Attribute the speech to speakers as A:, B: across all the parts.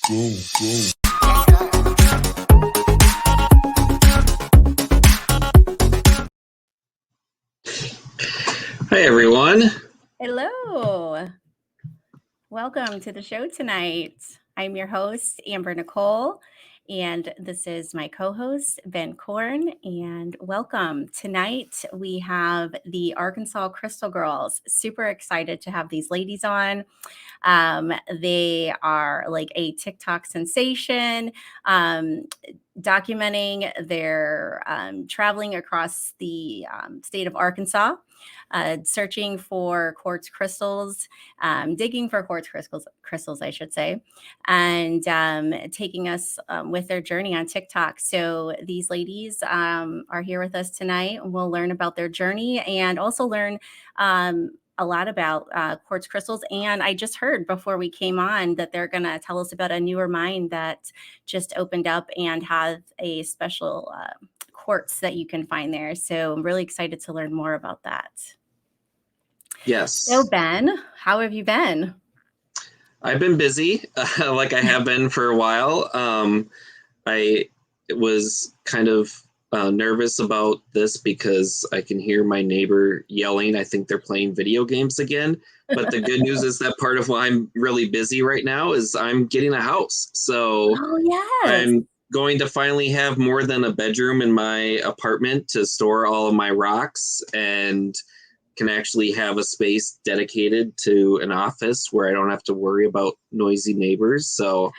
A: Hi, everyone.
B: Hello. Welcome to the show tonight. I'm your host, Amber Nicole, and this is my co-host, Ben Chorn, and welcome. Tonight, we have the Arkansas Crystal Girls. Super excited to have these ladies on. They are like a TikTok sensation, documenting their traveling across the state of Arkansas, searching for quartz crystals, digging for quartz crystals, I should say, and taking us with their journey on TikTok. So these ladies are here with us tonight. We'll learn about their journey and also learn a lot about quartz crystals. And I just heard before we came on that they're going to tell us about a newer mine that just opened up and have a special quartz that you can find there. So I'm really excited to learn more about that.
A: Yes.
B: So Ben, how have you been?
A: I've been busy, like I have been for a while. I was kind of nervous about this because I can hear my neighbor yelling. I think they're playing video games again. But the good news is that part of why I'm really busy right now is I'm getting a house. So I'm going to finally have more than a bedroom in my apartment to store all of my rocks, and can actually have a space dedicated to an office where I don't have to worry about noisy neighbors. So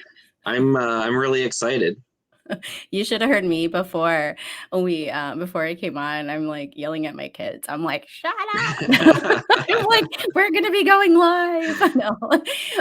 A: I'm really excited.
B: You should have heard me before I came on. I'm like yelling at my kids. I'm like, shut up. I'm like, we're gonna be going live. No.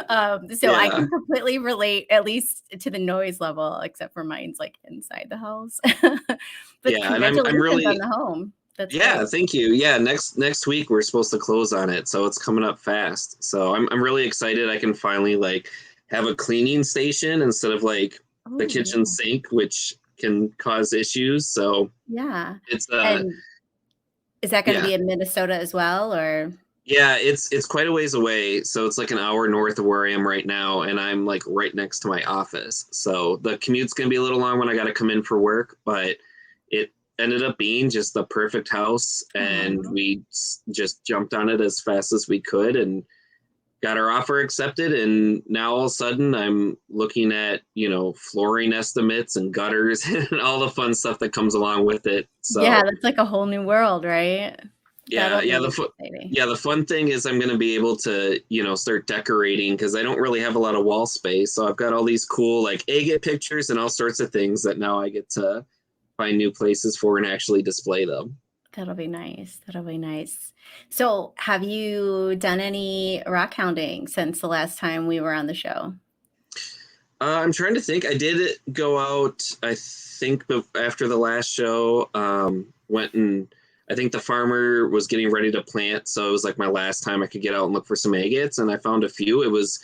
B: I can completely relate, at least to the noise level, except for mine's like inside the house. But congratulations I'm really, on the home. That's great.
A: Thank you. Yeah, next week we're supposed to close on it, so it's coming up fast. So I'm really excited. I can finally like have a cleaning station instead of like the kitchen sink, which can cause issues. So it's
B: and is that going to be in Minnesota as well, or?
A: Yeah, it's quite a ways away. So it's like an hour north of where I am right now, and I'm like right next to my office. So the commute's gonna be a little long when I got to come in for work, but it ended up being just the perfect house, and we just jumped on it as fast as we could and got our offer accepted. And now all of a sudden I'm looking at, flooring estimates and gutters and all the fun stuff that comes along with it. So
B: yeah, that's like a whole new world, right?
A: The fun thing is I'm going to be able to, start decorating, because I don't really have a lot of wall space. So I've got all these cool like agate pictures and all sorts of things that now I get to find new places for and actually display them.
B: That'll be nice. So have you done any rockhounding since the last time we were on the show?
A: I'm trying to think. I did go out, I think, after the last show, went and I think the farmer was getting ready to plant. So it was like my last time I could get out and look for some agates, and I found a few. It was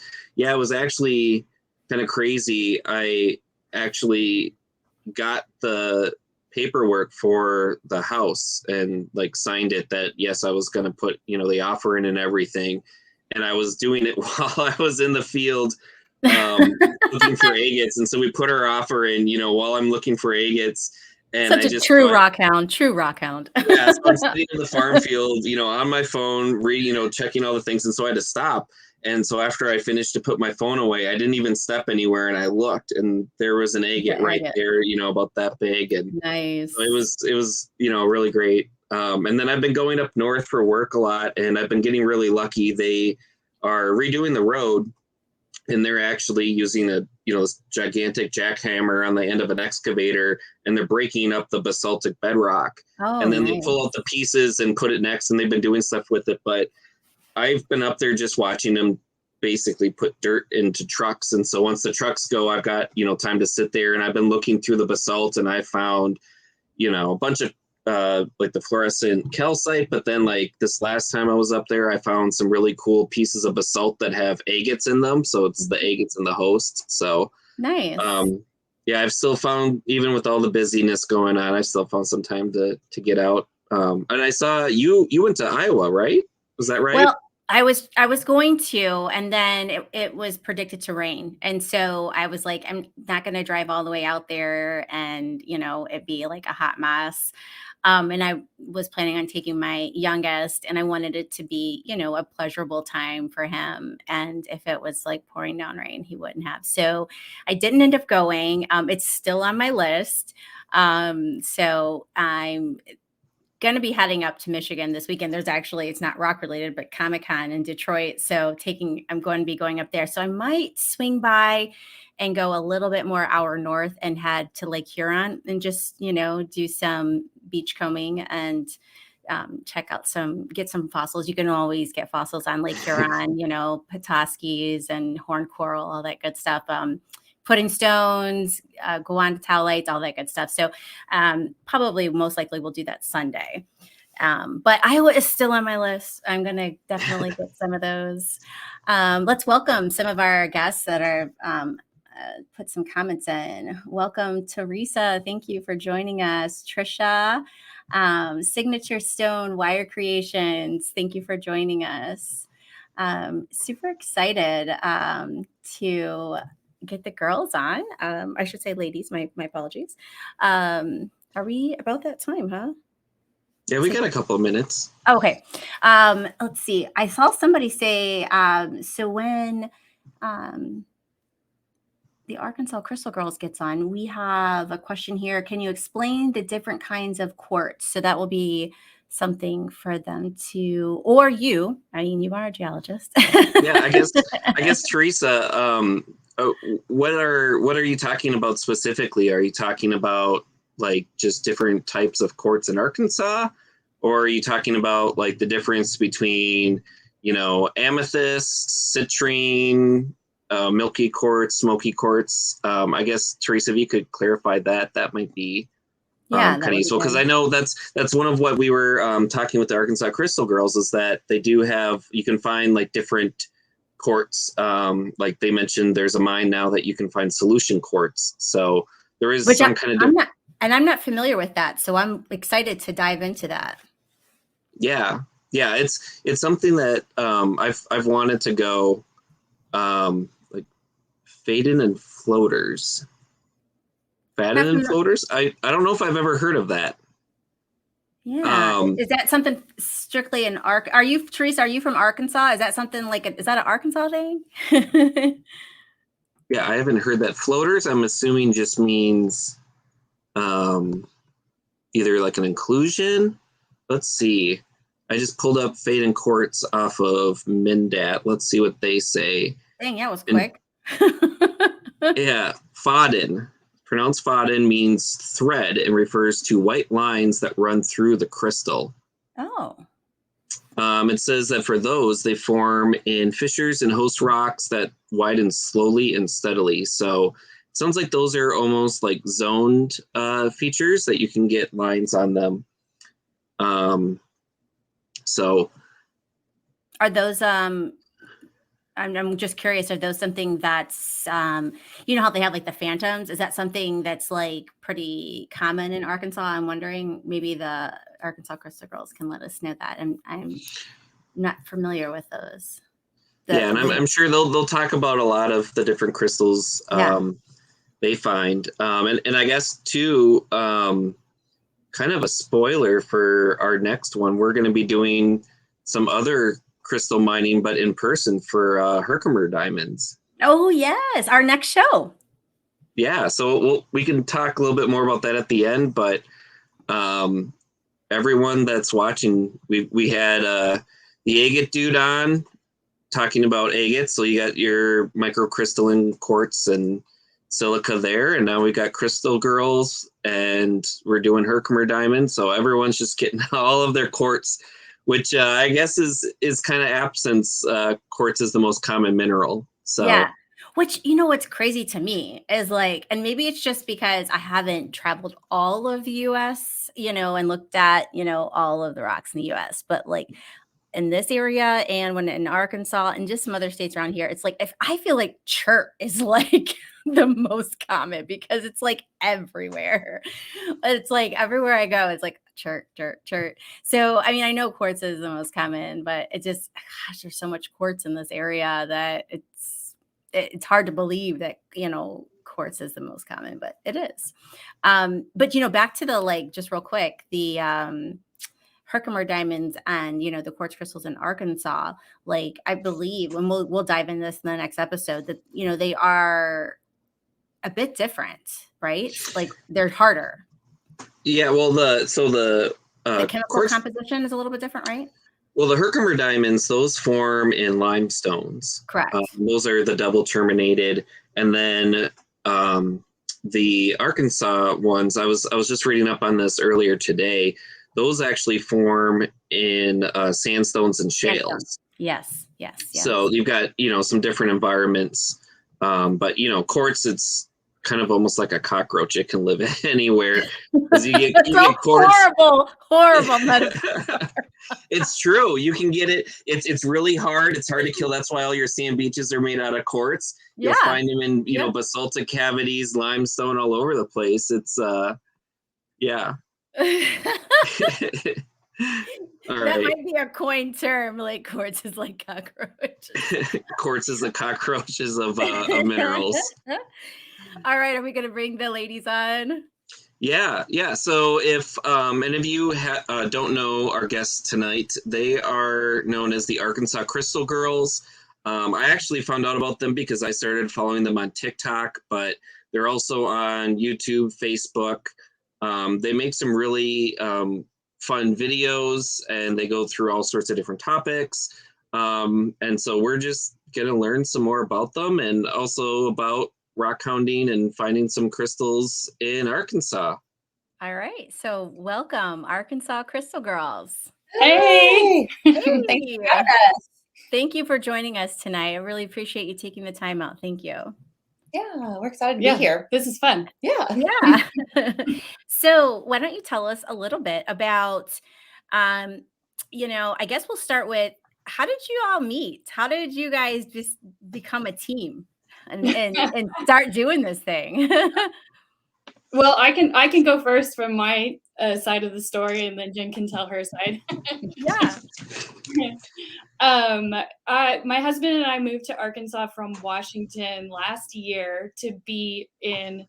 A: actually kind of crazy. I actually got the paperwork for the house and like signed it that yes, I was going to put the offer in and everything, and I was doing it while I was in the field looking for agates. And so we put our offer in while I'm looking for agates. And
B: Such a true rockhound.
A: Yeah, so I'm sitting in the farm field on my phone checking all the things, and so I had to stop. And so after I finished to put my phone away, I didn't even step anywhere, and I looked, and there was an agate right there, about that big. And
B: nice.
A: So it was really great. And then I've been going up north for work a lot, and I've been getting really lucky. They are redoing the road, and they're actually using a this gigantic jackhammer on the end of an excavator, and they're breaking up the basaltic bedrock. And then they pull out the pieces and put it next, and they've been doing stuff with it. But I've been up there just watching them basically put dirt into trucks. And so once the trucks go, I've got, time to sit there, and I've been looking through the basalt, and I found, a bunch of like the fluorescent calcite. But then like this last time I was up there, I found some really cool pieces of basalt that have agates in them. So it's the agates and the host. So
B: nice.
A: I've still found, even with all the busyness going on, I still found some time to get out. And I saw you went to Iowa, right? Was that right?
B: Well, I was going to, and then it was predicted to rain. And so I was like, I'm not going to drive all the way out there and, it'd be like a hot mess. And I was planning on taking my youngest, and I wanted it to be, a pleasurable time for him. And if it was like pouring down rain, he wouldn't have. So I didn't end up going. It's still on my list. So I'm going to be heading up to Michigan this weekend. There's actually, it's not rock related, but Comic-Con in Detroit. So I'm going to be going up there. So I might swing by and go a little bit more hour north and head to Lake Huron and just, do some beach combing and get some fossils. You can always get fossils on Lake Huron, Petoskey's and horned coral, all that good stuff. Pudding stones, guanactolites, all that good stuff. So probably most likely we'll do that Sunday. But Iowa is still on my list. I'm going to definitely get some of those. Let's welcome some of our guests that are put some comments in. Welcome, Teresa. Thank you for joining us. Trisha, Signature Stone Wire Creations. Thank you for joining us. Super excited to get the girls on. I should say ladies, my apologies. Are we about that time, huh?
A: Yeah, we got a couple of minutes.
B: Okay. Let's see. I saw somebody say, so when the Arkansas Crystal Girls gets on, we have a question here. Can you explain the different kinds of quartz? So that will be something for them to, or you, I mean, you are a geologist.
A: Yeah, I guess Teresa, what are you talking about specifically? Are you talking about like just different types of quartz in Arkansas, or are you talking about like the difference between, amethyst, citrine, milky quartz, smoky quartz? I guess Teresa, if you could clarify that might be kind of useful, because I know that's one of what we were talking with the Arkansas Crystal Girls, is that they do have, you can find like different quartz. Like they mentioned, there's a mine now that you can find solution quartz. So there is some kind of.
B: I'm not familiar with that, so I'm excited to dive into that.
A: Yeah, it's something that I've wanted to go, like Faden and floaters. Faden and floaters. I don't know if I've ever heard of that.
B: Yeah. Is that something strictly in Are you, Teresa, are you from Arkansas? Is that something like, is that an Arkansas thing?
A: Yeah, I haven't heard that. Floaters, I'm assuming, just means either like an inclusion. Let's see. I just pulled up Faden Quartz off of Mindat. Let's see what they say.
B: Dang, that was quick.
A: Yeah, Faden. Pronounced Faden means thread and refers to white lines that run through the crystal.
B: Oh.
A: It says that for those, they form in fissures and host rocks that widen slowly and steadily. So it sounds like those are almost like zoned features that you can get lines on them. So
B: are those I'm just curious, are those something that's how they have like the phantoms? Is that something that's like pretty common in Arkansas? I'm wondering, maybe the Arkansas Crystal Girls can let us know that. I'm not familiar with those.
A: And I'm sure they'll talk about a lot of the different crystals they find. And I guess too, kind of a spoiler for our next one, we're going to be doing some other crystal mining, but in person, for Herkimer diamonds.
B: Oh yes, our next show.
A: Yeah, so we can talk a little bit more about that at the end, but everyone that's watching, we had the agate dude on talking about agates. So you got your microcrystalline quartz and silica there, and now we got Crystal Girls, and we're doing Herkimer diamonds. So everyone's just getting all of their quartz, which I guess is kind of apt, since quartz is the most common mineral. So
B: yeah, which, what's crazy to me is like, and maybe it's just because I haven't traveled all of the US, and looked at, all of the rocks in the US, but like in this area and when in Arkansas and just some other states around here, it's like, if I feel like chert is like the most common because it's like everywhere. It's like everywhere I go, it's like chert, chert, chert. So, I mean, I know quartz is the most common, but it just, gosh, there's so much quartz in this area that it's hard to believe that, quartz is the most common, but it is. But, back to the, like, just real quick, the, Herkimer diamonds and the quartz crystals in Arkansas, like I believe, and we'll dive into this in the next episode, that they are a bit different, right? Like they're harder.
A: Yeah, well, the
B: chemical
A: quartz,
B: composition is a little bit different, right?
A: well, the Herkimer diamonds, those form in limestones.
B: Correct.
A: Those are the double terminated, and then the Arkansas ones. I was just reading up on this earlier today. Those actually form in sandstones and shales.
B: Yes.
A: So you've got, some different environments. But, quartz, it's kind of almost like a cockroach. It can live anywhere. Because you get quartz.
B: Horrible metaphor.
A: It's true. You can get it. It's really hard. It's hard to kill. That's why all your sand beaches are made out of quartz. You'll find them in, basaltic cavities, limestone, all over the place. It's, yeah.
B: That might be a coined term, like quartz is like cockroaches.
A: Quartz is the cockroaches of minerals.
B: All right, are we going to bring the ladies on?
A: Yeah. So if any of you don't know our guests tonight, they are known as the Arkansas Crystal Girls. I actually found out about them because I started following them on TikTok, but they're also on YouTube, Facebook. They make some really fun videos, and they go through all sorts of different topics. And so we're just going to learn some more about them, and also about rockhounding and finding some crystals in Arkansas.
B: All right. So welcome, Arkansas Crystal Girls.
C: Hey. Thank you for having us.
B: Thank you for joining us tonight. I really appreciate you taking the time out. Thank you.
C: Yeah, we're excited to be here.
D: This is fun.
B: Yeah. So why don't you tell us a little bit about, I guess we'll start with, how did you all meet? How did you guys just become a team and start doing this thing?
D: Well, I can go first from my side of the story, and then Jen can tell her side.
B: Yeah.
D: My husband and I moved to Arkansas from Washington last year to be in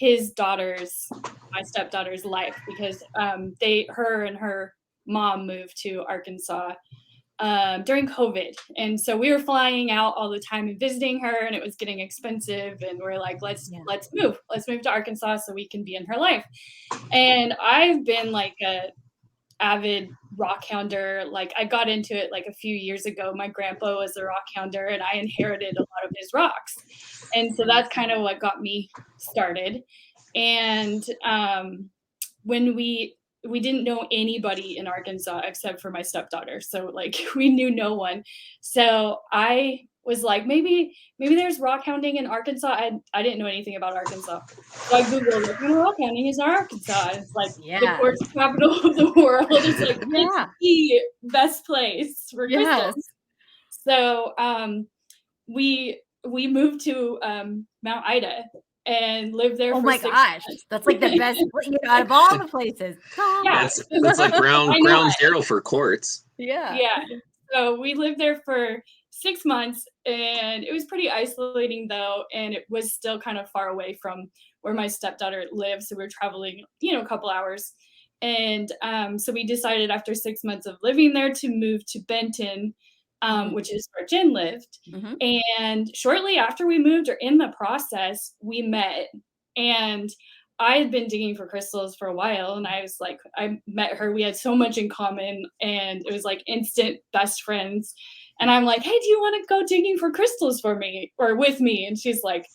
D: my stepdaughter's life, because her and her mom moved to Arkansas during COVID. And so we were flying out all the time and visiting her, and it was getting expensive. And we're like, let's move to Arkansas so we can be in her life. And I've been like a avid rockhounder. Like I got into it like a few years ago. My grandpa was a rockhounder, and I inherited a lot of his rocks. And so that's kind of what got me started. And when we didn't know anybody in Arkansas except for my stepdaughter. So like we knew no one. So I was like, maybe there's rockhounding in Arkansas. I didn't know anything about Arkansas. So I Googled, like, rockhounding is in Arkansas. And it's like the quartz capital of the world. It's like it's the best place for crystals. So we moved to Mount Ida and lived there.
B: Oh
D: for
B: my
D: 6
B: gosh,
D: months.
B: that's like the best out of all the places.
D: Yeah.
A: That's like ground zero for quartz.
B: Yeah.
D: So we lived there for 6 months, and it was pretty isolating though, and it was still kind of far away from where my stepdaughter lives. So we were traveling, a couple hours. And so we decided after 6 months of living there to move to Benton, which is where Jen lived.
B: Mm-hmm.
D: And shortly after we moved, or in the process, we met. And I had been digging for crystals for a while, and I met her. We had so much in common, and it was like instant best friends. And I'm like, hey, do you want to go digging for crystals for me or with me? And she's like,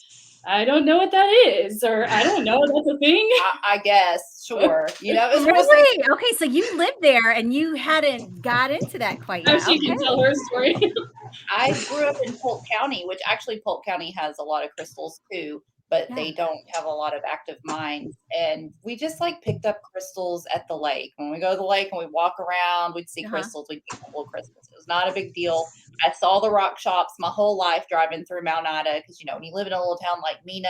D: I don't know what that is, or I don't know, that's a thing.
C: I guess, sure. It was
B: really? Okay, so you lived there and you hadn't got into that quite yet.
D: She can tell her story.
C: I grew up in Polk County, which actually Polk County has a lot of crystals too, but they don't have a lot of active mines. And we just like picked up crystals at the lake. When we go to the lake and we walk around, we'd see crystals, we'd get a couple of crystals. It was not a big deal. I saw the rock shops my whole life driving through Mount Ida because, you know, when you live in a little town like Mena,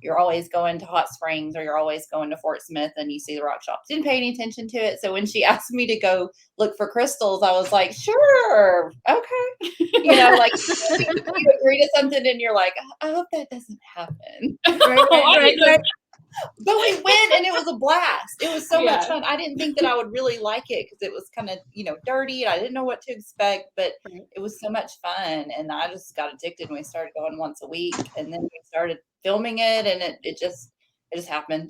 C: you're always going to Hot Springs or you're always going to Fort Smith and you see the rock shops. Didn't pay any attention to it. So when she asked me to go look for crystals, I was like, sure, okay. You know, like you agree to something and you're like, I hope that doesn't happen.
B: Right.
C: But we went and it was a blast. It was so much fun. I didn't think that I would really like it because it was kind of, you know, dirty and I didn't know what to expect, but it was so much fun. And I just got addicted when we started going once a week. And then we started filming it and it just happened.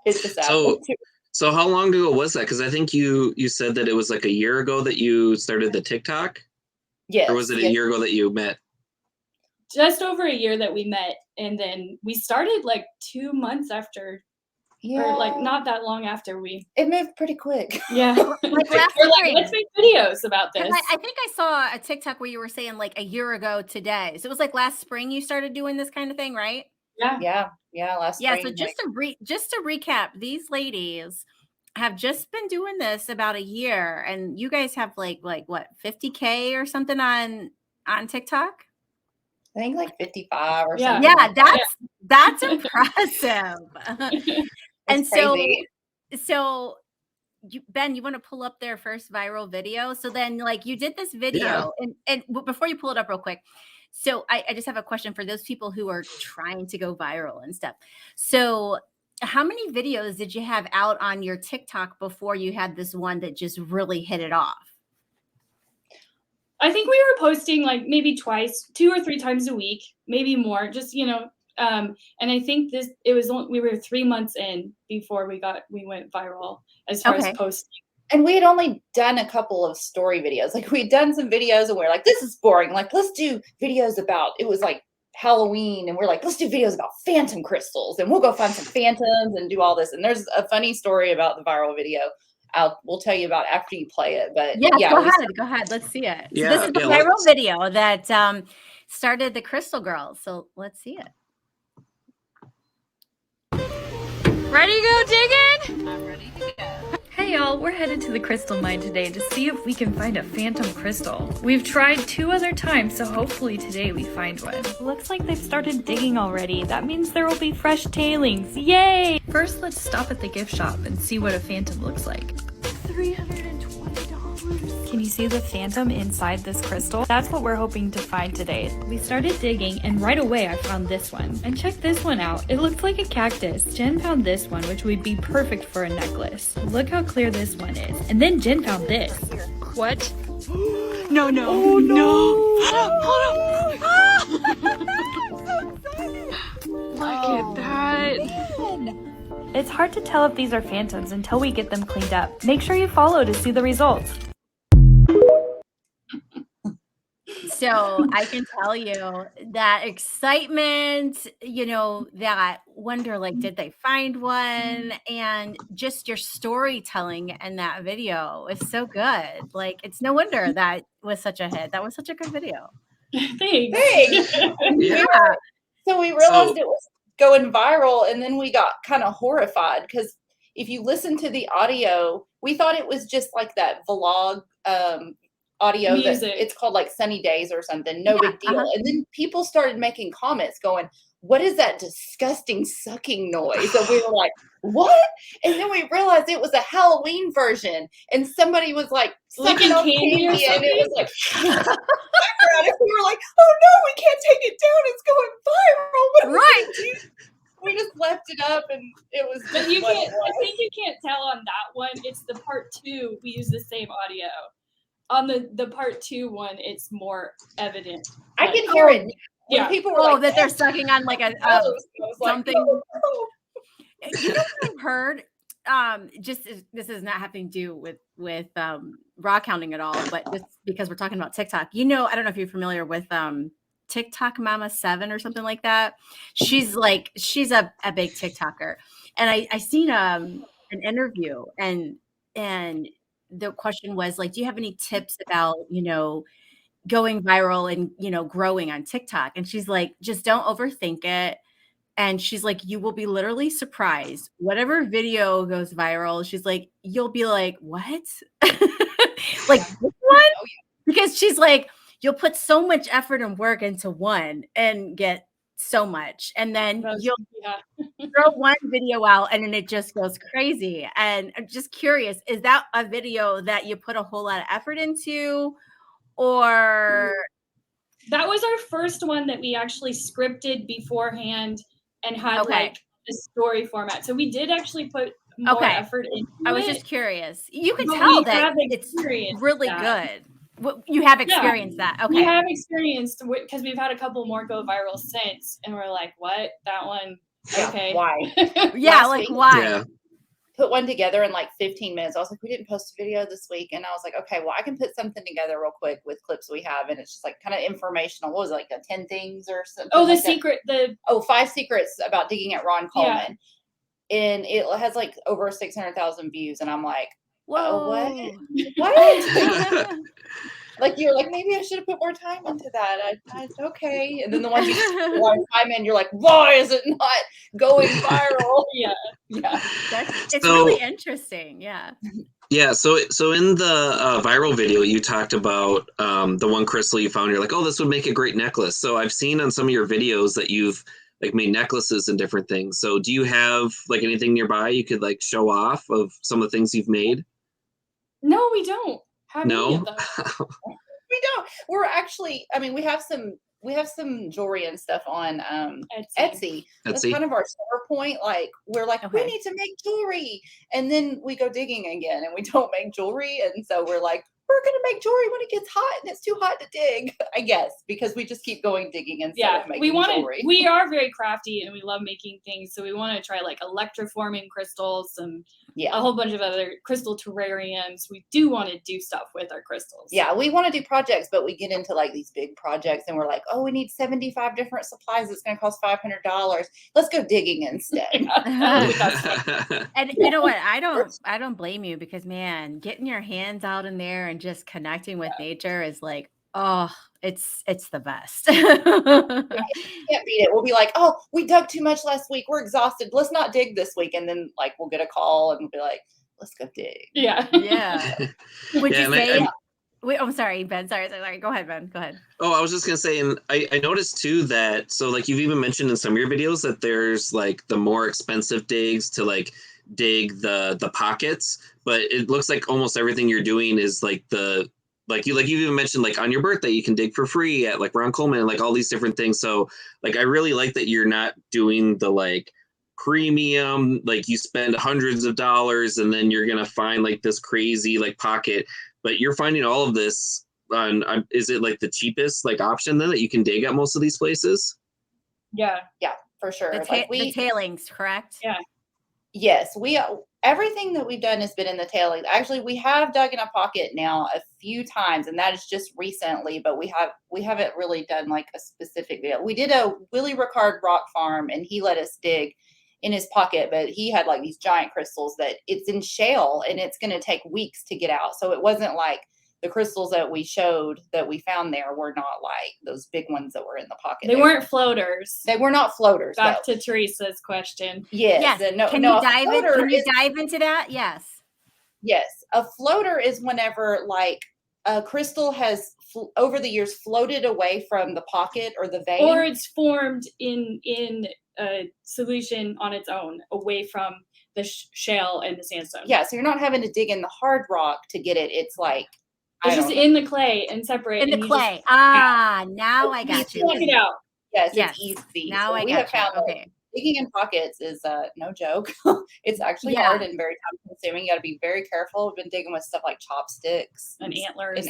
C: It just happened.
A: So how long ago was that? Because I think you said that it was like a year ago that you started the TikTok?
C: Yes.
A: Or was it a year ago that you met?
D: Just over a year that we met, and then we started like 2 months after, or like not that long after
C: it moved pretty quick.
D: Yeah.
B: Like
D: let's make videos about this.
B: I think I saw a TikTok where you were saying like a year ago today. So it was like last spring you started doing this kind of thing, right?
C: Yeah. Last spring.
B: So just to recap, these ladies have just been doing this about a year, and you guys have like what 50K or something on TikTok.
C: I think like 55 or something.
B: Yeah, that's impressive. And
C: crazy.
B: so Ben, you want to pull up their first viral video? So then like you did this video and before you pull it up real quick. So I just have a question for those people who are trying to go viral and stuff. So how many videos did you have out on your TikTok before you had this one that just really hit it off?
D: I think we were posting like maybe 2 or 3 times a week, maybe more, just, you know, and I think we were 3 months in before we went viral as far as posting.
C: And we had only done a couple of story videos. Like we'd done some videos and we're like, this is boring. Like, let's do videos about, it was like Halloween. And we're like, let's do videos about phantom crystals and we'll go find some phantoms and do all this. And there's a funny story about the viral video. We'll tell you about after you play it, but
B: go ahead. Let's see it. So this is the viral video that started the Crystal Girls. So let's see it.
E: Ready to go digging?
B: I'm ready to go.
E: Hey y'all, we're headed to the crystal mine today to see if we can find a phantom crystal. We've tried 2 other times, so hopefully today we find one. Looks like they've started digging already. That means there will be fresh tailings. Yay! First, let's stop at the gift shop and see what a phantom looks like. $320. Can you see the phantom inside this crystal? That's what we're hoping to find today. We started digging and right away I found this one. And check this one out. It looks like a cactus. Jen found this one, which would be perfect for a necklace. Look how clear this one is. And then Jen found this. What? No. Oh, no. Look at that. It's hard to tell if these are phantoms until we get them cleaned up. Make sure you follow to see the results.
B: So I can tell you that excitement, you know, that wonder, like, did they find one? And just your storytelling in that video is so good. Like, it's no wonder that was such a hit. That was such a good video.
D: Thanks.
B: Yeah.
C: So we realized it was going viral, and then we got kind of horrified because if you listen to the audio, we thought it was just like that vlog audio
D: music.
C: That it's called like Sunny Days or something, no big deal. And then people started making comments going, what is that disgusting sucking noise? And we were like, what? And then we realized it was a Halloween version, and somebody was like sucking on candy and it was like and we were like, oh no, we can't take it down, it's going viral. What are we gonna do? We just left it up and it was
D: But you can't, I think you can't tell on that one. It's the part 2, we use the same audio. On the part 2 one, it's more evident.
C: I can hear it.
D: Yeah.
C: People were like,
B: that they're sucking on like a something.
C: Like,
B: You know what I've heard? Just this is not having to do with rockhounding at all, but just because we're talking about TikTok. You know, I don't know if you're familiar with TikTok Mama 7 or something like that. She's a big TikToker, and I seen an interview and the question was like, do you have any tips about, you know, going viral and, you know, growing on TikTok? And she's like, just don't overthink it. And she's like, you will be literally surprised. Whatever video goes viral, she's like, you'll be like, what? Like this one? Because she's like, you'll put so much effort and work into one and get so much, and then you'll throw one video out and then it just goes crazy. And I'm just curious, is that a video that you put a whole lot of effort into, or
D: that was our first one that we actually scripted beforehand and had like a story format? So we did actually put more effort into it.
B: I was just curious. You can tell that it's really good. You have experienced that. Okay.
D: We have experienced, because we've had a couple more go viral since, and we're like, what? That one? Okay.
C: Why?
B: Yeah, like why?
A: Yeah.
C: Put one together in like 15 minutes. I was like, we didn't post a video this week. And I was like, okay, well, I can put something together real quick with clips we have. And it's just like kind of informational. What was it, like 10 things or something?
D: Oh, the
C: like
D: secret.
C: That? 5 secrets about digging at Ron Coleman. Yeah. And it has like over 600,000 views. And I'm like, whoa, what? Like, you're like, maybe I should have put more time into that. Okay. And then the ones you put more time in, you're like, why is it not going viral? Yeah.
B: It's really interesting. Yeah.
A: Yeah. So in the viral video, you talked about the one crystal you found. You're like, oh, this would make a great necklace. So I've seen on some of your videos that you've like made necklaces and different things. So do you have like anything nearby you could like show off of some of the things you've made?
D: No, we don't.
A: No,
C: we don't. We're actually, I mean, we have some jewelry and stuff on Etsy. That's kind of our store point. Like, we're like, we need to make jewelry, and then we go digging again and we don't make jewelry. And so we're like, we're going to make jewelry when it gets hot and it's too hot to dig, I guess, because we just keep going digging instead of making jewelry.
D: We are very crafty and we love making things. So we want to try like electroforming crystals and a whole bunch of other crystal terrariums. We do want to do stuff with our crystals.
C: Yeah, we want to do projects, but we get into like these big projects and we're like, oh, we need 75 different supplies. It's going to cost $500. Let's go digging instead.
B: And you know what? I don't blame you, because man, getting your hands out in there and just connecting with nature is like, it's the best.
C: You can't beat it. We'll be like, oh, we dug too much last week. We're exhausted. Let's not dig this week. And then like we'll get a call and we'll be like, let's go dig.
B: Yeah. Would you say? Wait, I'm sorry, Ben. Sorry. Go ahead, Ben. Go ahead.
A: Oh, I was just gonna say, and I noticed too that, so like you've even mentioned in some of your videos that there's like the more expensive digs to like dig the pockets, but it looks like almost everything you're doing is like you even mentioned like on your birthday you can dig for free at like Ron Coleman and like all these different things. So like I really like that you're not doing the like premium, like you spend hundreds of dollars and then you're gonna find like this crazy like pocket, but you're finding all of this on is it like the cheapest like option then that you can dig at most of these places?
C: Yeah, for sure.
B: The tailings, correct?
C: Yeah. Yes, everything that we've done has been in the tailings. Actually, we have dug in a pocket now a few times, and that is just recently, but we haven't really done like a specific video. We did a Willie Ricard rock farm, and he let us dig in his pocket, but he had like these giant crystals that it's in shale, and it's going to take weeks to get out. So it wasn't like the crystals that we showed that we found there were not like those big ones that were in the pocket.
D: They weren't floaters.
C: They were not floaters.
D: Back to Teresa's question.
C: Yes.
B: Can you dive into that? Yes.
C: Yes. A floater is whenever like a crystal has over the years floated away from the pocket or the vein.
D: Or it's formed in a solution on its own away from the shale and the sandstone.
C: Yeah. So you're not having to dig in the hard rock to get it. It's like,
D: it's just in the clay and separate.
B: In the clay. Now I got you.
D: Check it out.
C: Yes, it's easy.
B: Now I got you. Okay.
C: Digging in pockets is no joke. It's actually hard and very time consuming. You got to be very careful. We've been digging with stuff like chopsticks
D: and antlers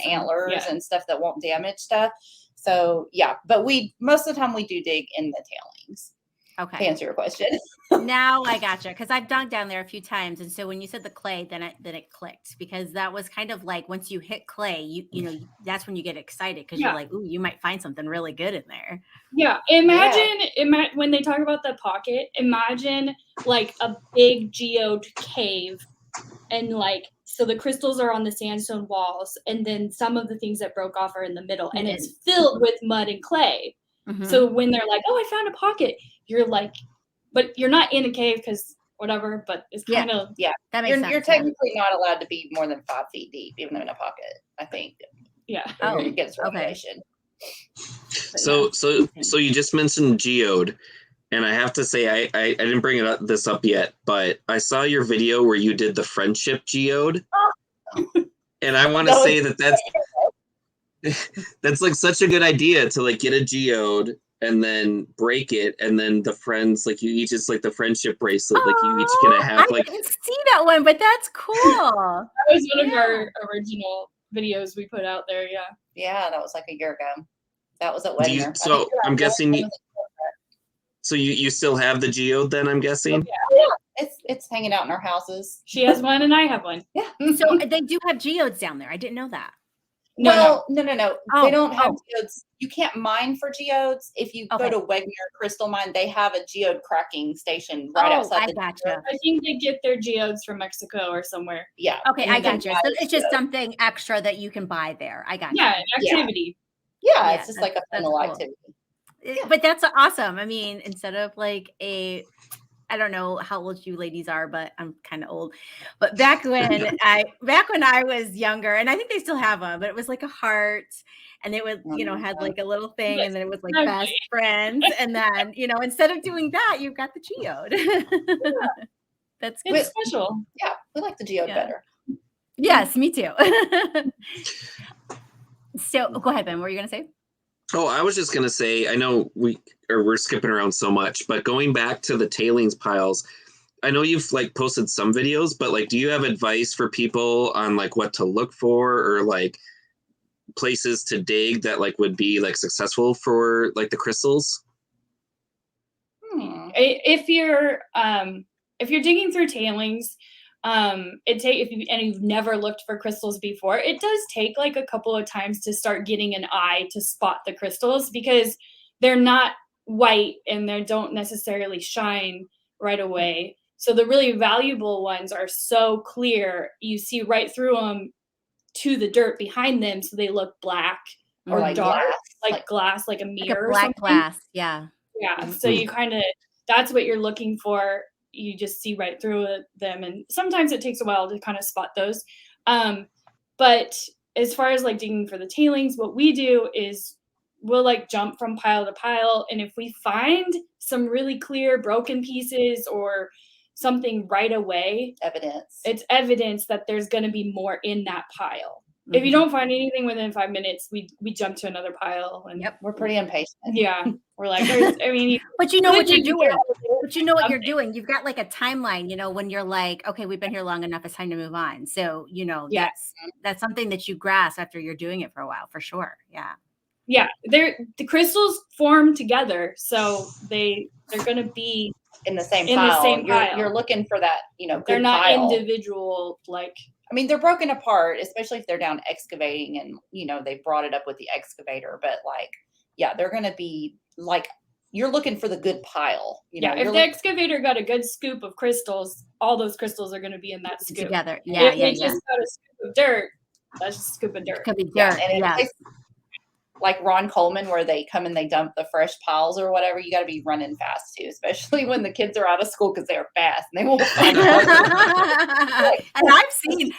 C: and stuff that won't damage stuff. So but most of the time we do dig in the tailings.
B: Okay.
C: To answer your question.
B: Now I gotcha, because I've dug down there a few times, and so when you said the clay, then it clicked, because that was kind of like once you hit clay, you know that's when you get excited, because you're like, ooh, you might find something really good in there.
D: Yeah. Imagine when they talk about the pocket, imagine like a big geode cave, and like so the crystals are on the sandstone walls, and then some of the things that broke off are in the middle, and it's filled with mud and clay. Mm-hmm. So when they're like, oh, I found a pocket, you're like, but you're not in a cave because whatever, but it's kind of,
C: that makes sense. You're technically not allowed to be more than 5 feet deep, even in a pocket, I think.
D: Yeah.
B: Oh,
C: It gets
B: okay.
C: radiation.
A: So you just mentioned geode, and I have to say I didn't bring this up yet, but I saw your video where you did the friendship geode, and I want to say that's like such a good idea to like get a geode and then break it, and then the friends, like you each, it's like the friendship bracelet, like you each get to have like.
B: I didn't see that one, but that's cool.
D: That was one of our original videos we put out there. Yeah.
C: Yeah, that was like a year ago. That was at Wigton.
A: So I'm guessing. So you still have the geode then? I'm guessing.
C: Yeah, it's hanging out in our houses.
D: She has one and I have one.
C: Yeah.
B: So they do have geodes down there. I didn't know that.
C: No.
B: Oh,
C: They don't have geodes. You can't mine for geodes. If you
B: Okay.
C: go to Wigton Crystal Mine, they have a geode cracking station right outside
B: I
C: the
B: gotcha.
D: I think they get their geodes from Mexico or somewhere.
C: Yeah.
B: Okay,
C: and
B: I
C: then
B: gotcha.
C: buy
B: So it's just
C: geodes.
B: something extra that you can buy there. I gotcha.
D: Yeah, an activity.
C: Yeah,
B: Yeah,
C: it's just like a
B: that's
C: funnel
B: cool.
C: activity.
B: But that's awesome. I mean, instead of like I don't know how old you ladies are, but I'm kind of old. But back when I was younger, and I think they still have them, but it was like a heart, and it would, had like a little thing, and then it was like best friends, and then instead of doing that, you've got the geode. That's good.
D: It's special.
C: Yeah, we like the geode better.
B: Yes, me too. So go ahead, Ben. What were you gonna say?
A: Oh, I was just gonna say, I know we're skipping around so much, but going back to the tailings piles, I know you've like posted some videos, but like, do you have advice for people on like what to look for, or like places to dig that like would be like successful for like the crystals?
D: If you're digging through tailings, if you've never looked for crystals before, it does take like a couple of times to start getting an eye to spot the crystals, because they're not white and they don't necessarily shine right away. So the really valuable ones are so clear, you see right through them to the dirt behind them, so they look black or
C: like
D: dark,
C: glass.
D: like glass, like a mirror,
B: Like a black
D: or something.
B: glass. Yeah.
D: Yeah. So you kind of, that's what you're looking for. You just see right through them, and sometimes it takes a while to kind of spot those. But as far as like digging for the tailings, what we do is we'll like jump from pile to pile, and if we find some really clear broken pieces or something right away, it's evidence that there's going to be more in that pile. Mm-hmm. If you don't find anything within 5 minutes, we jump to another pile, and
C: we're pretty impatient.
D: Yeah, we're like,
B: but you know what you're doing. But you know what you're doing. You've got like a timeline, when you're like, okay, we've been here long enough, it's time to move on. So, that's something that you grasp after you're doing it for a while, for sure. Yeah.
D: Yeah, the crystals form together, so they're going to be
C: in the same pile. You're looking for that, good
D: they're not
C: pile.
D: Individual, like.
C: I mean, they're broken apart, especially if they're down excavating and, they brought it up with the excavator. But they're going to be like, you're looking for the good pile.
D: If the excavator got a good scoop of crystals, all those crystals are going to be in that scoop.
B: Together.
D: If they just got a scoop of dirt, that's just a scoop of dirt.
B: It could be dirt.
C: Like Ron Coleman, where they come and they dump the fresh piles or whatever, you got to be running fast too, especially when the kids are out of school, because they're fast and they won't find it.
B: And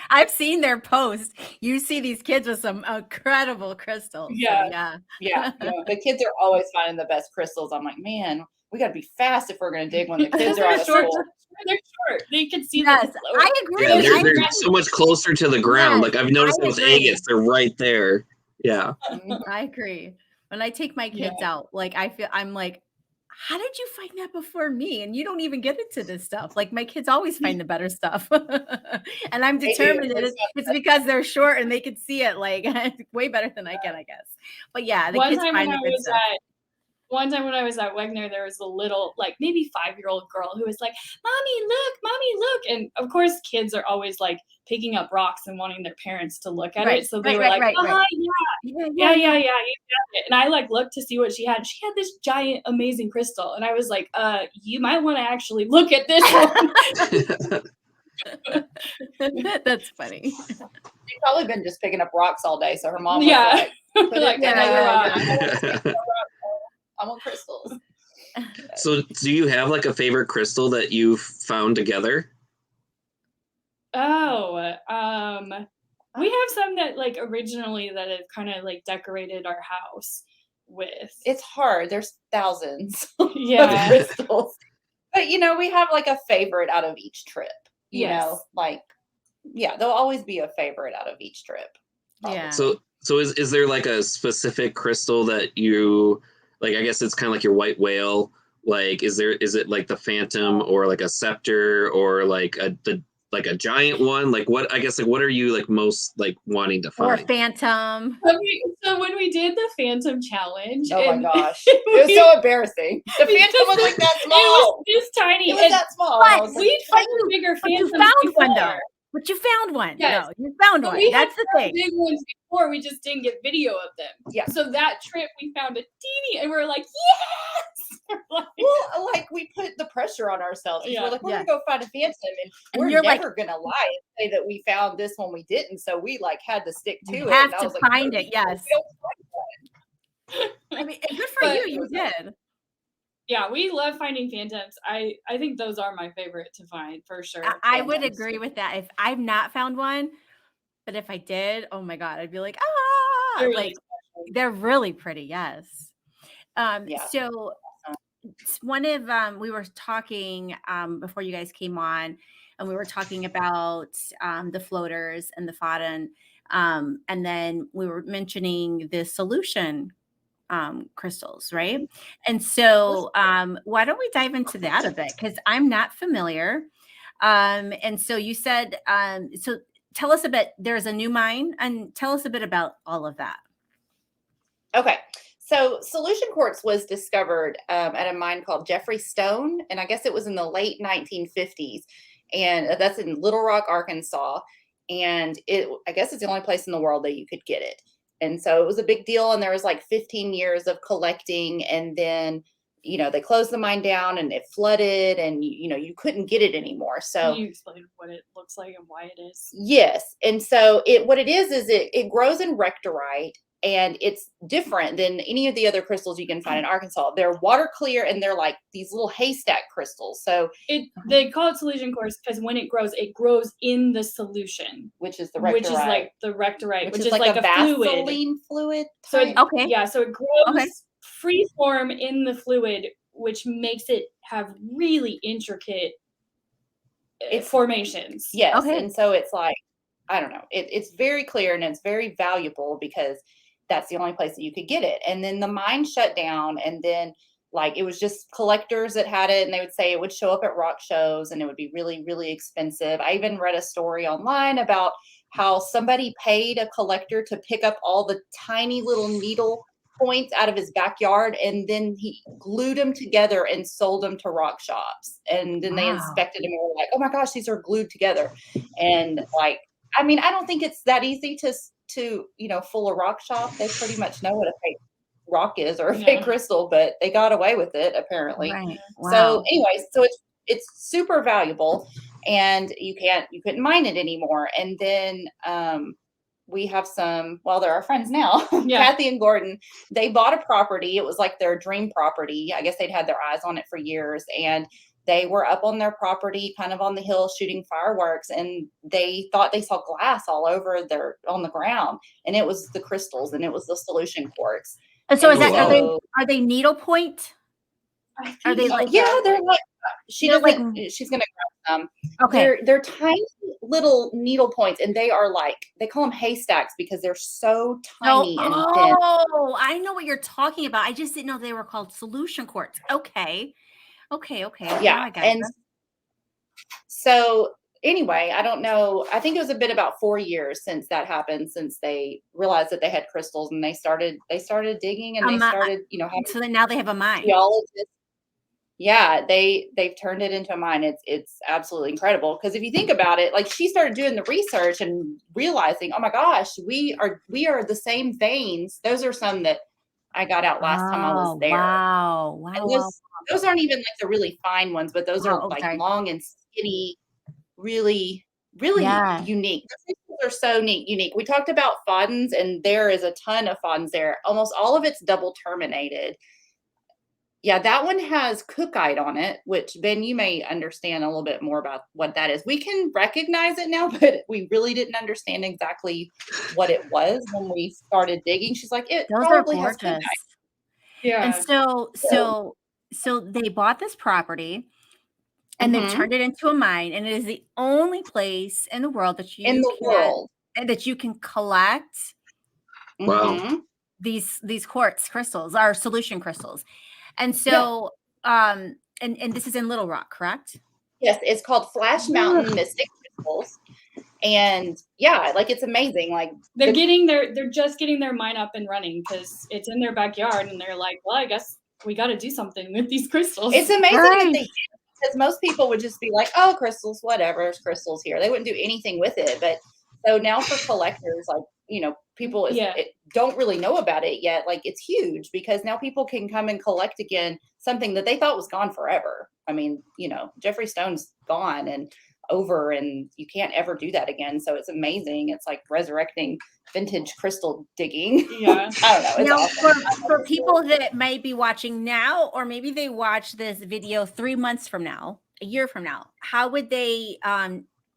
B: I've seen their posts. You see these kids with some incredible crystals.
C: Yeah. The kids are always finding the best crystals. I'm like, man, we got to be fast if we're going to dig when the kids are out of school.
D: They're short. They can see
B: them. I agree.
A: Yeah, they're so much closer to the ground. Like I've noticed those agates, they're right there. Yeah.
B: I agree. When I take my kids out, like I'm like, how did you find that before me? And you don't even get into this stuff. Like my kids always find the better stuff. And I'm determined that it's because they're short and they can see it like way better than I can, I guess. But yeah, the kids find the good stuff.
D: One time when I was at Wigton, there was a little, like maybe 5-year-old girl who was like, Mommy, look. And of course, kids are always like picking up rocks and wanting their parents to look at it. So they were like, yeah, you got it. And I like looked to see what she had. She had this giant, amazing crystal. And I was like, you might want to actually look at this one.
B: That's funny.
C: She's probably been just picking up rocks all day. So her mom was I want crystals.
A: So do you have like a favorite crystal that you've found together?
D: Oh, We have some that like originally that have kind of like decorated our house with.
C: It's hard. There's thousands
D: Yeah.
C: of crystals. But we have like a favorite out of each trip. You
D: Yes.
C: know, like there'll always be a favorite out of each trip.
B: Yeah.
A: So is there like a specific crystal that you like? I guess it's kind of like your white whale. Like, is it like the phantom or like a scepter or like a giant one? Like what? I guess like what are you like most like wanting to
B: Or
A: find?
B: phantom.
D: So when we did the Phantom Challenge,
C: Oh my
D: and
C: gosh, it was so embarrassing. The phantom was like that small.
D: It was this tiny.
C: It was
D: and
C: that small.
B: But
C: I was like,
D: we'd found bigger
B: But you
D: phantoms
B: found one
D: before.
B: though. But you found one.
D: Yes.
B: No, you found
D: But
B: one.
D: we had
B: That's the
D: found
B: thing.
D: big ones before. We just didn't get video of them.
C: Yeah.
D: So that trip we found a teeny, and we're like, yes.
C: well, like we put the pressure on ourselves.
D: Yeah.
C: We're like, we're
B: Yeah.
C: gonna go find a phantom, and we're
B: you're like-
C: never gonna lie and say that we found this one we didn't. So we like had to stick to
B: You
C: it.
B: have
C: and I
B: to
C: was like,
B: find
C: "No,
B: it. Yes.
C: we don't find one."
B: I mean, and good for
D: But-
B: you. You did.
D: Yeah, we love finding phantoms. I think those are my favorite to find for sure.
B: I would
C: Phantoms.
B: agree with that. If I've not found one, but if I did, oh my God, I'd be like, ah,
D: They're really
B: like they're really pretty. Yes.
C: Yeah.
B: So one of we were talking before you guys came on, and we were talking about the floaters and the fodden, and then we were mentioning the solution crystals, right? And so why don't we dive into that a bit, because I'm not familiar. And so you said, so tell us a bit, there's a new mine, and tell us a bit about all of that.
C: Okay. So solution quartz was discovered at a mine called Jeffrey Stone, and I guess it was in the late 1950s, and that's in Little Rock, Arkansas. And I guess it's the only place in the world that you could get it. And so it was a big deal, and there was like 15 years of collecting, and then they closed the mine down, and it flooded, and you couldn't get it anymore. So
D: Can you explain what it looks like and why it is?
C: yes, and so what it is it grows in rectorite. And it's different than any of the other crystals you can find in Arkansas. They're water clear, and they're like these little haystack crystals. So
D: they call it solution quartz because when it grows in the solution,
C: which is the rectorite,
D: which is like the rectorite, which is like a
C: Vaseline fluid.
D: So
B: Okay.
D: Yeah, so it grows
B: Okay.
D: free form in the fluid, which makes it have really intricate formations.
C: Yes,
B: Okay.
C: and so it's like, I don't know, it's very clear, and it's very valuable because that's the only place that you could get it. And then the mine shut down, and then like it was just collectors that had it, and they would say it would show up at rock shows, and it would be really, really expensive. I even read a story online about how somebody paid a collector to pick up all the tiny little needle points out of his backyard, and then he glued them together and sold them to rock shops. And then they
B: Wow.
C: inspected them and were like, oh my gosh, these are glued together. And like, I mean, I don't think it's that easy to fool a rock shop. They pretty much know what a fake rock is or a fake crystal, but they got away with it apparently.
B: Right. Wow.
C: So anyways, so it's super valuable, and you couldn't mine it anymore. And then we have they're our friends now.
D: Yeah.
C: Kathy and Gordon, they bought a property. It was like their dream property. I guess they'd had their eyes on it for years, and they were up on their property, kind of on the hill, shooting fireworks, and they thought they saw glass all over on the ground, and it was the crystals, and it was the solution quartz.
B: And so
C: And
B: are they needlepoint? Are they like,
C: yeah, they're like, she's gonna grab some.
B: okay.
C: They're tiny little needle points, and they are like, they call them haystacks because they're so tiny and thin.
B: Oh, I know what you're talking about. I just didn't know they were called solution quartz. Okay.
C: Yeah.
B: Now I got
C: And
B: it.
C: so anyway, I don't know. I think it was been about 4 years since that happened, since they realized that they had crystals, and they started digging, and they started, having
B: So then now they have a mine.
C: geologists. Yeah, they've turned it into a mine. It's absolutely incredible, because if you think about it, like she started doing the research and realizing, oh my gosh, we are the same veins. Those are some that I got out last time I was there.
B: Wow.
C: And those aren't even like the really fine ones, but those are like
B: sorry.
C: long and skinny, really, really unique. The crystals are so unique. We talked about foddens, and there is a ton of foddens there. Almost all of it's double terminated. Yeah, that one has cookite on it, which Ben, you may understand a little bit more about what that is. We can recognize it now, but we really didn't understand exactly what it was when we started digging. She's like, it
B: Those are
C: probably has
B: gorgeous.
C: cookite.
D: Yeah.
B: And so they bought this property and they've
C: Mhm.
B: turned it into a mine, and it is the only place in the world that
C: In the world.
B: can collect
A: Wow.
C: Mhm.
B: these quartz crystals, our solution crystals. And
C: Yeah.
B: so and this is in Little Rock, correct?
C: Yes, it's called Flash Mountain Mystic Crystals. And yeah, like it's amazing. Like
D: they're just getting their mine up and running because it's in their backyard, and they're like, well, I guess we got to do something with these crystals.
C: it's amazing that
B: Right.
C: they did, because most people would just be like, oh, crystals, whatever, there's crystals here. They wouldn't do anything with it. But so now for collectors, like, you know, people don't really know about it yet. Like it's huge because now people can come and collect again something that they thought was gone forever. I mean, you know, Jeffrey Stone's gone and over, and you can't ever do that again. So it's amazing. It's like resurrecting vintage crystal digging.
D: Yeah.
C: I don't know. It's
B: Now,
C: awesome.
B: for people that might be watching now, or maybe they watch this video 3 months from now, a year from now, how would they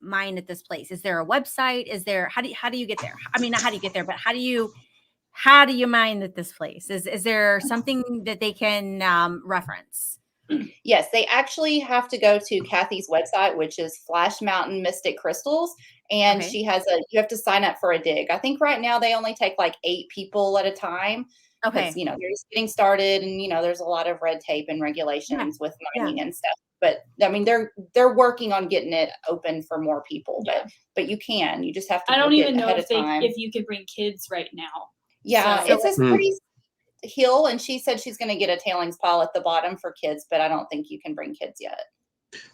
B: mine at this place? Is there a website? Is there how do you get there? I mean, not how do you get there, but how do you mine at this place? Is there something that they can reference?
C: Yes, they actually have to go to Kathy's website, which is Flash Mountain Mystic Crystals. And
B: Okay.
C: she has you have to sign up for a dig. I think right now they only take like 8 people at a time.
B: Okay.
C: Because, you know, they're just getting started, and, you know, there's a lot of red tape and regulations with mining and stuff. But I mean, they're working on getting it open for more people, but you just have to.
D: I don't even know
C: if
D: if you could bring kids right now.
C: Yeah,
D: So-
C: it's a pretty hill, and she said she's going to get a tailings pile at the bottom for kids, but I don't think you can bring kids yet.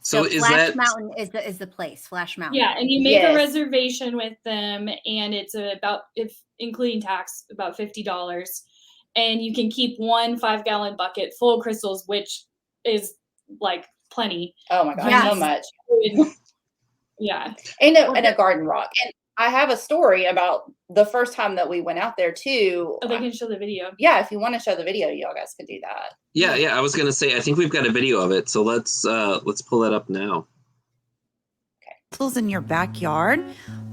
A: So is
B: Flash
A: that
B: Mountain is the place, Flash Mountain.
D: Yeah, and you make a
C: Yes.
D: reservation with them, and it's about, if including tax, about $50. And you can keep one 5-gallon bucket full of crystals, which is like plenty.
C: Oh my gosh,
B: Yes.
C: so much.
D: Yeah.
C: And a garden rock. And I have a story about the first time that we went out there too.
D: Oh, they can show the video.
C: Yeah, if you want to show the video, y'all guys could do that.
A: Yeah, I was gonna say I think we've got a video of it, so let's pull that up now.
F: Crystals in your backyard?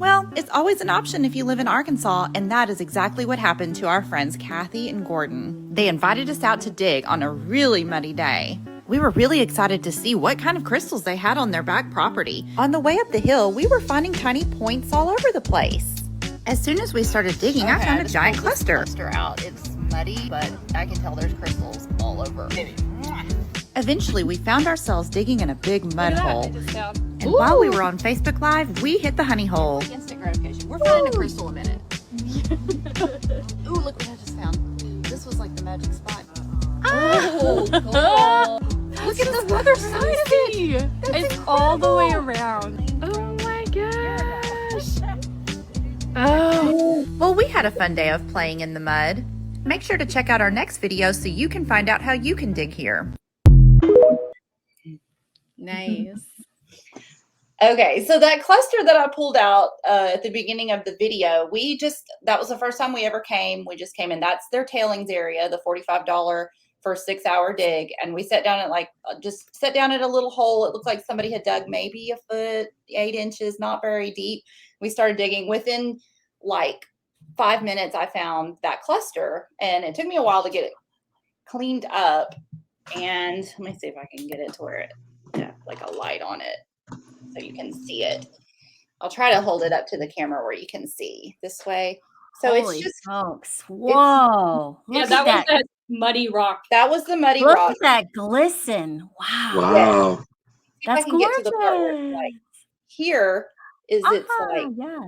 F: Well, it's always an option if you live in Arkansas, and that is exactly what happened to our friends Kathy and Gordon. They invited us out to dig on a really muddy day. We were really excited to see what kind of crystals they had on their back property. On the way up the hill, we were finding tiny points all over the place. As soon as we started digging, I found a giant cluster.
C: Out. It's muddy, but I can tell there's crystals all over.
F: Eventually, we found ourselves digging in a big mud hole. And
C: Ooh.
F: while we were on Facebook Live, we hit the honey hole.
C: Instant gratification. We're finding a crystal a minute. Ooh, look what I just found. This was like the magic spot. Oh, cool. Look at the other side of it.
E: It's all the way around. Oh my gosh. Oh.
F: Well, we had a fun day of playing in the mud. Make sure to check out our next video so you can find out how you can dig here.
B: Nice.
C: Okay, so that cluster that I pulled out at the beginning of the video, that was the first time we ever came. We just came in. That's their tailings area, the $45 for a 6-hour dig. And we sat down at a little hole. It looked like somebody had dug maybe a foot, 8 inches, not very deep. We started digging. Within like 5 minutes, I found that cluster, and it took me a while to get it cleaned up. And let me see if I can get it to where like a light on it, so you can see it. I'll try to hold it up to the camera where you can see this way. So
B: Holy
C: it's just
B: smokes. Whoa.
D: Yeah,
B: Look
D: that
B: at
D: was that muddy rock.
C: that was the muddy
B: Look
C: rock.
B: at that glisten. Wow.
A: Wow.
C: See if I
B: That's
C: can get to the part where it's
B: gorgeous.
C: like here is it's like
B: yeah.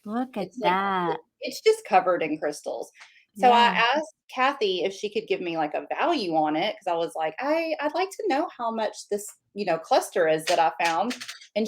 B: Look at
C: it's like-
B: that.
C: it's just covered in crystals. So I
B: Yeah.
C: asked Kathy if she could give me like a value on it, because I was like, I'd like to know how much this, cluster is that I found. And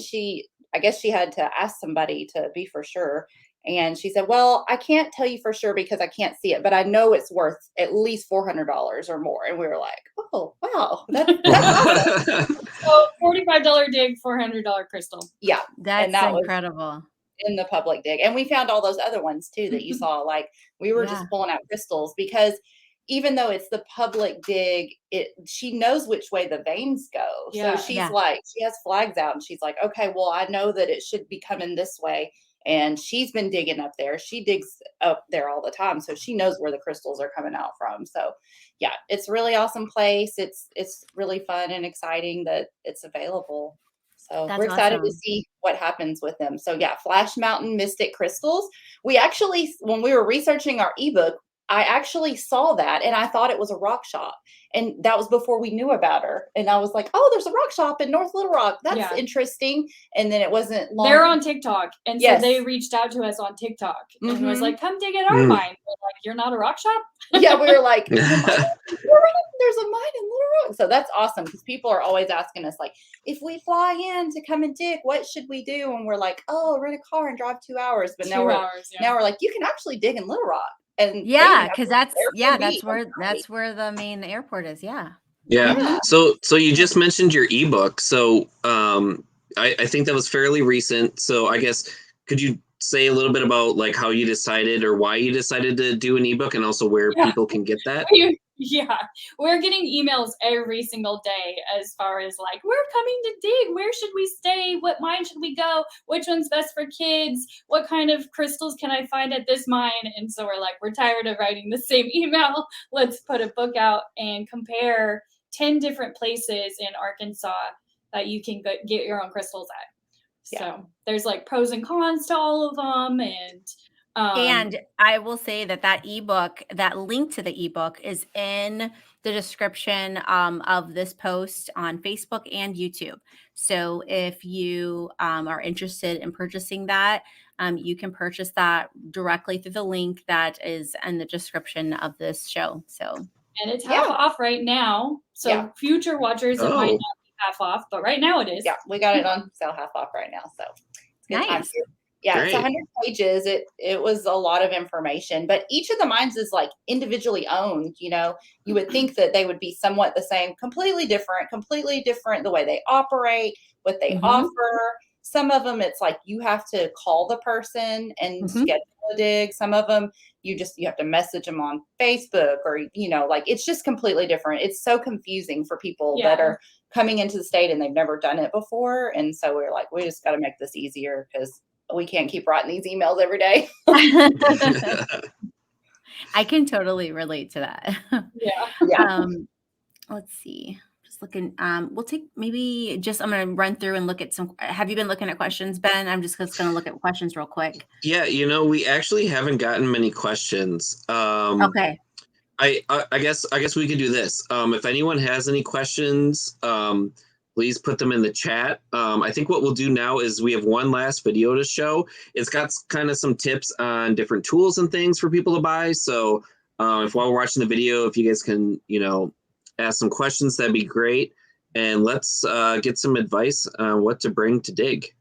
C: I guess she had to ask somebody to be for sure. And she said, well, I can't tell you for sure because I can't see it, but I know it's worth at least $400 or more. And we were like, oh, wow. That's awesome.
D: So $45 dig, $400 crystal.
C: Yeah.
B: That's
C: that was
B: incredible.
C: in the public dig. And we found all those other ones too that you saw. Like we were just pulling out crystals because even though it's the public dig, she knows which way the veins go.
D: Yeah.
C: So she's
B: Yeah.
C: like, she has flags out and she's like, okay, well, I know that it should be coming this way. And she's been digging up there. She digs up there all the time. So she knows where the crystals are coming out from. So yeah, it's a really awesome place. It's really fun and exciting that it's available. So
B: That's
C: we're excited to
B: awesome.
C: see what happens with them. So yeah, Flash Mountain Mystic Crystals. We actually, when we were researching our ebook, I actually saw that and I thought it was a rock shop. And that was before we knew about her. And I was like, oh, there's a rock shop in North Little Rock. That's interesting. And then it wasn't long.
D: They're on TikTok. And
C: Yes.
D: so they reached out to us on TikTok and was
C: Mhm.
D: like, come dig at our mine. We're like, you're not a rock shop?
C: Yeah, we were like, there's a mine in Little Rock. So that's awesome because people are always asking us, like, if we fly in to come and dig, what should we do? And we're like, oh, rent a car and drive 2 hours. But now
D: 2
C: we're
D: hours. Yeah.
C: now we're like, you can actually dig in Little Rock. And
B: Yeah, because that's
C: Airbnb.
B: that's where the main airport is. Yeah.
A: Yeah. So you just mentioned your ebook. So I think that was fairly recent. So I guess could you say a little bit about like how you decided or why you decided to do an ebook and also where people can get that?
D: Yeah, we're getting emails every single day as far as like, we're coming to dig. Where should we stay? What mine should we go? Which one's best for kids? What kind of crystals can I find at this mine? And so we're like, we're tired of writing the same email. Let's put a book out and compare 10 different places in Arkansas that you can get your own crystals at. So there's like pros and cons to all of them.
B: And I will say that ebook, that link to the ebook is in the description of this post on Facebook and YouTube. So if you are interested in purchasing that, you can purchase that directly through the link that is in the description of this show. So,
D: and it's half off right now. So future watchers, it might not be half off, but right now it is.
C: Yeah, we got it on sale half off right now. So it's a good time. Yeah,
A: Great.
C: It's 100 pages. It was a lot of information, but each of the mines is like individually owned. You know, you would think that they would be somewhat the same, completely different the way they operate, what they offer. Some of them, it's like you have to call the person and schedule a dig. Some of them, you have to message them on Facebook or, you know, like it's just completely different. It's so confusing for people that are coming into the state and they've never done it before. And so we're like, we just got to make this easier because we can't keep writing these emails every day.
B: I can totally relate to that.
C: Yeah.
B: Let's see. Just looking. We'll take maybe just. I'm going to run through and look at some. Have you been looking at questions, Ben? I'm just going to look at questions real quick.
A: Yeah, you know, we actually haven't gotten many questions.
B: Okay.
A: I guess we could do this. If anyone has any questions, please put them in the chat. I think what we'll do now is we have one last video to show. It's got kind of some tips on different tools and things for people to buy. So if while we're watching the video, if you guys can, you know, ask some questions, that'd be great. And let's get some advice on what to bring to dig.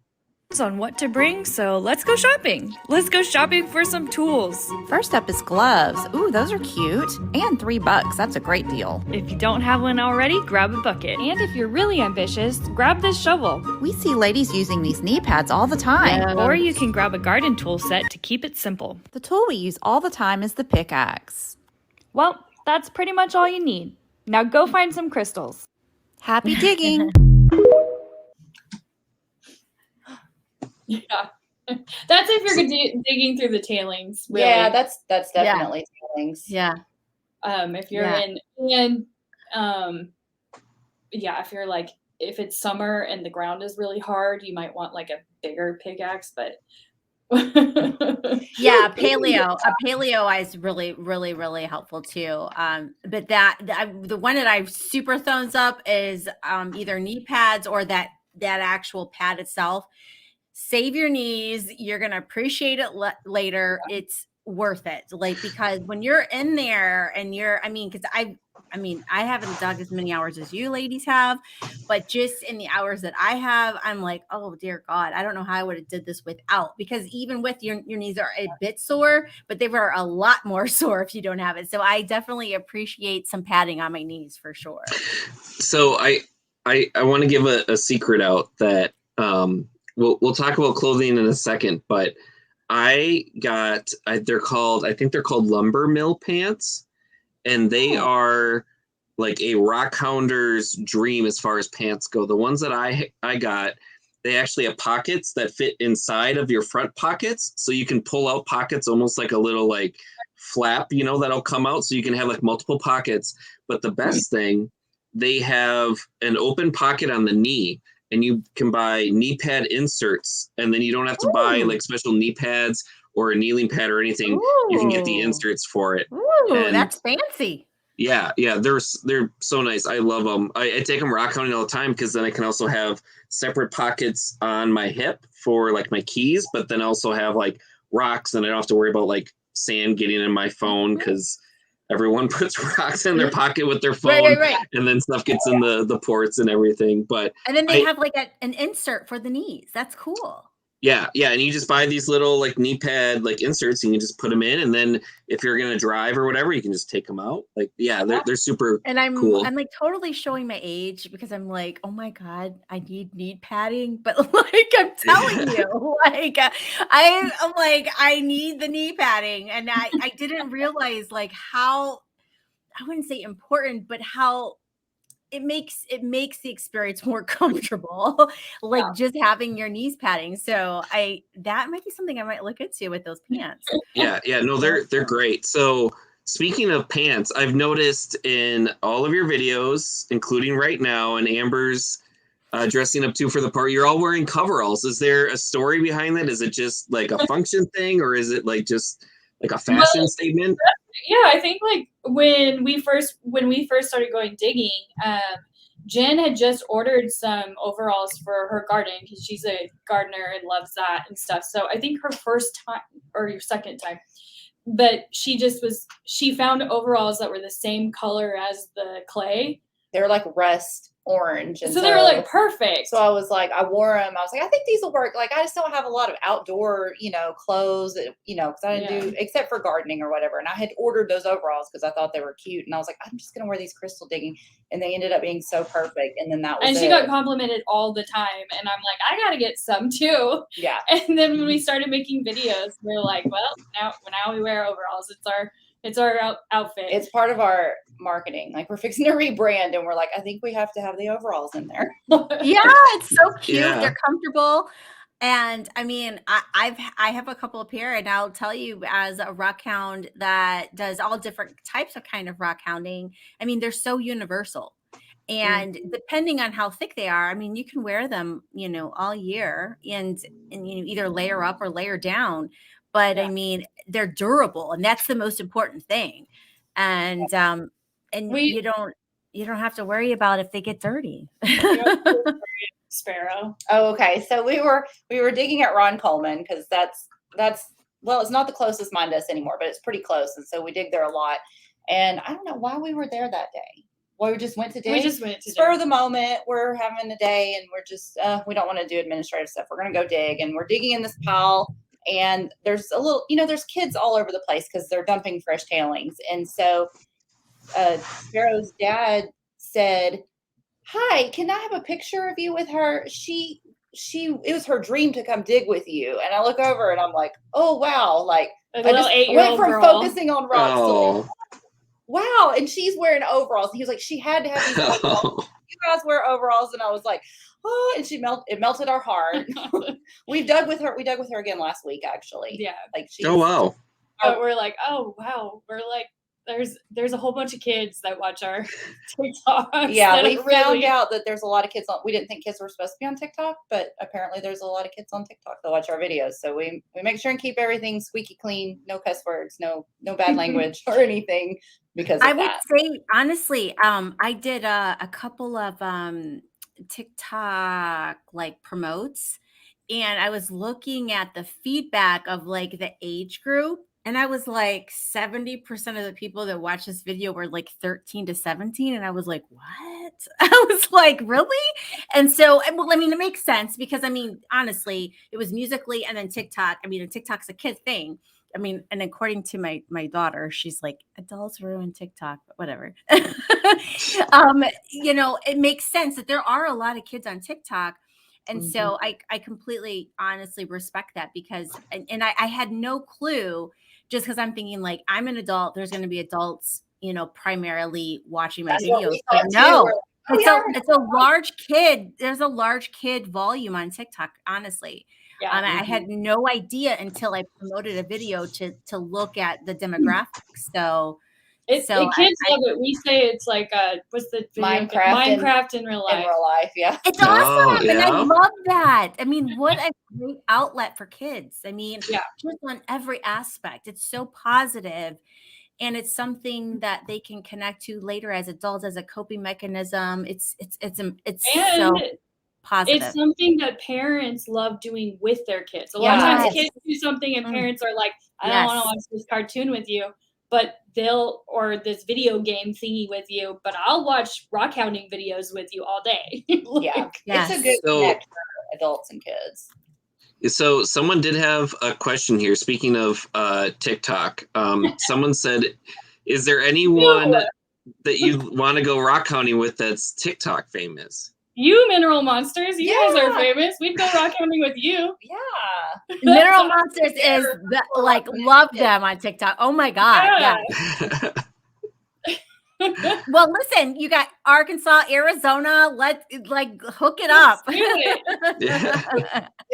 E: On what to bring, so let's go shopping. Let's go shopping for some tools.
F: First up is gloves. Ooh, those are cute. And $3. That's a great deal.
E: If you don't have one already, grab a bucket. And if you're really ambitious, grab this shovel.
F: We see ladies using these knee pads all the time.
E: Or you can grab a garden tool set to keep it simple.
F: The tool we use all the time is the pickaxe.
E: Well, that's pretty much all you need. Now go find some crystals.
F: Happy digging.
D: Yeah, that's if you're digging through the tailings. Really.
C: Yeah, that's definitely tailings.
B: Yeah.
D: If you're if you're like, if it's summer and the ground is really hard, you might want like a bigger pickaxe, but
B: yeah, a paleo is really, really, really helpful too. But the one that I super thumbs up is either knee pads or that actual pad itself. Save your knees. You're going to appreciate it later. It's worth it. Like, because when you're in there and I haven't dug as many hours as you ladies have, but just in the hours that I have, I'm like, oh dear God, I don't know how I would have did this without, because even with your knees are a bit sore, but they were a lot more sore if you don't have it. So I definitely appreciate some padding on my knees for sure. So
A: I want to give a secret out that, we'll talk about clothing in a second, but I think they're called lumber mill pants. and they are like a rockhounder's dream as far as pants go. The ones that I got, they actually have pockets that fit inside of your front pockets, so you can pull out pockets almost like a little like flap, you know, that'll come out, so you can have like multiple pockets. But the best thing, they have an open pocket on the knee, and you can buy knee pad inserts, and then you don't have to buy like special knee pads or a kneeling pad or anything. You can get the inserts for it.
B: Ooh, that's fancy.
A: Yeah, they're so nice. I love them. I take them rock hunting all the time, because then I can also have separate pockets on my hip for like my keys, but then also have like rocks, and I don't have to worry about like sand getting in my phone, because everyone puts rocks in their pocket with their phone,
B: right.
A: and then stuff gets in the ports and everything. But
B: and then they have like an insert for the knees. That's cool.
A: Yeah, and you just buy these little like knee pad like inserts, and you just put them in, and then if you're gonna drive or whatever, you can just take them out. Like, they're super
B: and I'm
A: cool.
B: I'm like totally showing my age, because I'm like, oh my god, I need knee padding, but like I'm telling you, like I'm like, I need the knee padding, and I didn't realize like how, I wouldn't say important, but how it makes the experience more comfortable, like just having your knees padding. So that might be something I might look into with those pants.
A: Yeah, no, they're great. So speaking of pants, I've noticed in all of your videos, including right now, and Amber's dressing up too for the part, you're all wearing coveralls. Is there a story behind that? Is it just like a function thing, or is it like just like a fashion statement?
D: Yeah, I think like when we first started going digging, Jen had just ordered some overalls for her garden, because she's a gardener and loves that and stuff. So I think her first time or your second time, but she found overalls that were the same color as the clay.
C: They were like rust orange. And
D: so they were like perfect.
C: So I was like, I wore them. I was like, I think these will work. Like, I just don't have a lot of outdoor, clothes, because I didn't do, except for gardening or whatever. And I had ordered those overalls because I thought they were cute. And I was like, I'm just going to wear these crystal digging. And they ended up being so perfect. And then that was
D: she got complimented all the time. And I'm like, I got to get some too.
C: Yeah.
D: And then when we started making videos, we were like, well, now we wear overalls. It's our outfit.
C: It's part of our marketing. Like, we're fixing to rebrand, and we're like, I think we have to have the overalls in there.
B: Yeah, it's so cute. Yeah. They're comfortable. And I mean, I have a couple of pair, and I'll tell you, as a rockhound that does all different types of kind of rockhounding, I mean, they're so universal. And depending on how thick they are, I mean, you can wear them, all year, and either layer up or layer down. But I mean, they're durable, and that's the most important thing. And you don't have to worry about if they get dirty.
D: Sparrow.
C: Oh, okay. So we were digging at Ron Coleman, because that's well, it's not the closest mine to us anymore, but it's pretty close, and so we dig there a lot. And I don't know why we were there that day. Well, we just went to dig.
D: We just went to
C: spur of the moment. We're having a day, and we're just we don't want to do administrative stuff. We're gonna go dig, and we're digging in this pile. And there's a little, there's kids all over the place because they're dumping fresh tailings. And so Sparrow's dad said, hi, can I have a picture of you with her? It was her dream to come dig with you. And I look over and I'm like, oh, wow. Like,
D: I just went from girl.
C: Focusing on rocks to wow. And she's wearing overalls. And he was like, she had to have these overalls. You guys wear overalls. And I was like, oh, and it melted our heart. We dug with her again last week, actually.
D: Yeah.
C: Like,
A: oh, wow.
D: But we're like, oh, wow. We're like, there's a whole bunch of kids that watch our TikToks.
C: Yeah, we found out that there's a lot of kids we didn't think kids were supposed to be on TikTok, but apparently there's a lot of kids on TikTok that watch our videos. So we make sure and keep everything squeaky clean, no cuss words, no bad language or anything, because I would
B: say, honestly, I did a couple of TikTok like promotes, and I was looking at the feedback of like the age group. And I was like, 70% of the people that watch this video were like 13 to 17. And I was like, what? I was like, really? And so, well, I mean, it makes sense because, I mean, honestly, it was Musical.ly and then TikTok. I mean, and TikTok's a kid thing. I mean, and according to my daughter, she's like, adults ruin TikTok, but whatever. It makes sense that there are a lot of kids on TikTok. And so I completely, honestly respect that because, and I had no clue, just because I'm thinking like, I'm an adult, there's going to be adults primarily watching my
C: That's what
B: videos.
C: we
B: But
C: thought too.
B: no,
C: We're like,
B: it's a large kid. There's a large kid volume on TikTok, honestly.
D: Yeah.
B: I had no idea until I promoted a video to look at the demographics. So
D: Kids love it. We say it's like what's the video game? Minecraft in real life.
C: In real life, yeah.
B: It's awesome,
A: yeah.
B: and I love that. I mean, what a great outlet for kids. I mean,
D: Yeah.
B: just on every aspect, it's so positive, and it's something that they can connect to later as adults as a coping mechanism. It's so positive.
D: It's something that parents love doing with their kids. A lot of times kids do something and parents are like, I don't want to watch this cartoon with you, but or this video game thingy with you, but I'll watch rockhounding videos with you all day.
C: It's a good connect for adults and kids.
A: So someone did have a question here. Speaking of TikTok, someone said, is there anyone that you want to go rockhounding with that's TikTok famous?
D: You mineral monsters, you guys are famous. We'd go rockhounding with you.
C: Yeah.
B: Mineral monsters is love them on TikTok. Oh my God. Yeah. Well, listen, you got Arkansas, Arizona. Let's hook it up.
C: We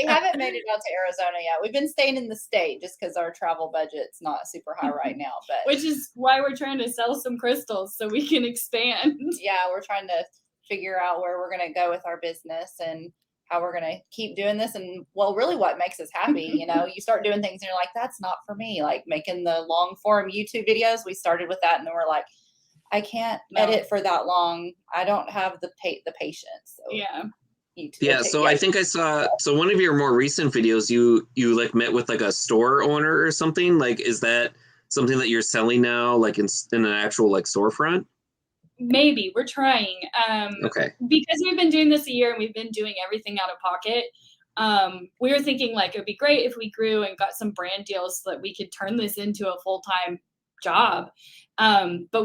C: haven't made it out to Arizona yet. We've been staying in the state just because our travel budget's not super high right now. But
D: which is why we're trying to sell some crystals so we can expand.
C: Yeah, we're trying to figure out where we're going to go with our business and how we're going to keep doing this. And really what makes us happy, you start doing things and you're like, that's not for me. Like making the long form YouTube videos. We started with that and then we're like, I can't edit for that long. I don't have the patience. So
A: So I think I saw, one of your more recent videos, you like met with like a store owner or something. Like, is that something that you're selling now, like in an actual like storefront?
D: Maybe we're trying.
A: Okay.
D: Because we've been doing this a year and we've been doing everything out of pocket. We were thinking like, it'd be great if we grew and got some brand deals so that we could turn this into a full-time job. But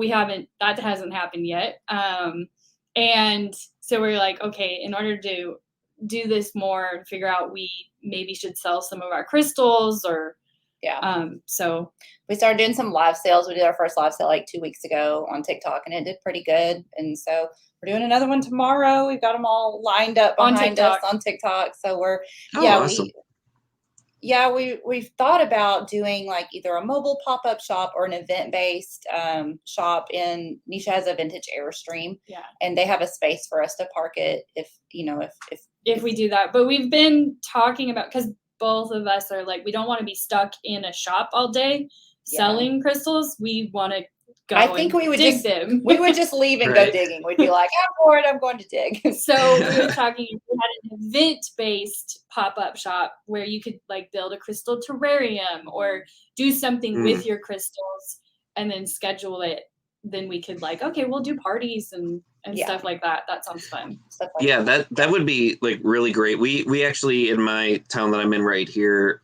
D: that hasn't happened yet. And so we're like, okay, in order to do this more and figure out, we maybe should sell some of our crystals so
C: we started doing some live sales. We did our first live sale like 2 weeks ago on TikTok and it did pretty good. And so we're doing another one tomorrow. We've got them all lined up behind us on TikTok. So we're,
A: awesome.
C: We've thought about doing like either a mobile pop-up shop or an event-based shop in Nisha has a vintage Airstream.
D: Yeah.
C: And they have a space for us to park it if
D: we do that. But we've been talking about, because both of us are like, we don't want to be stuck in a shop all day selling crystals. We want to go. I think we would dig them.
C: We would just leave and go digging. We'd be like, I'm bored, I'm going to dig.
D: So we were talking, we had an event-based pop-up shop where you could like build a crystal terrarium or do something with your crystals and then schedule it. Then we could like, okay, we'll do parties and stuff like that. That sounds fun.
A: That would be like really great. We actually, in my town that I'm in right here,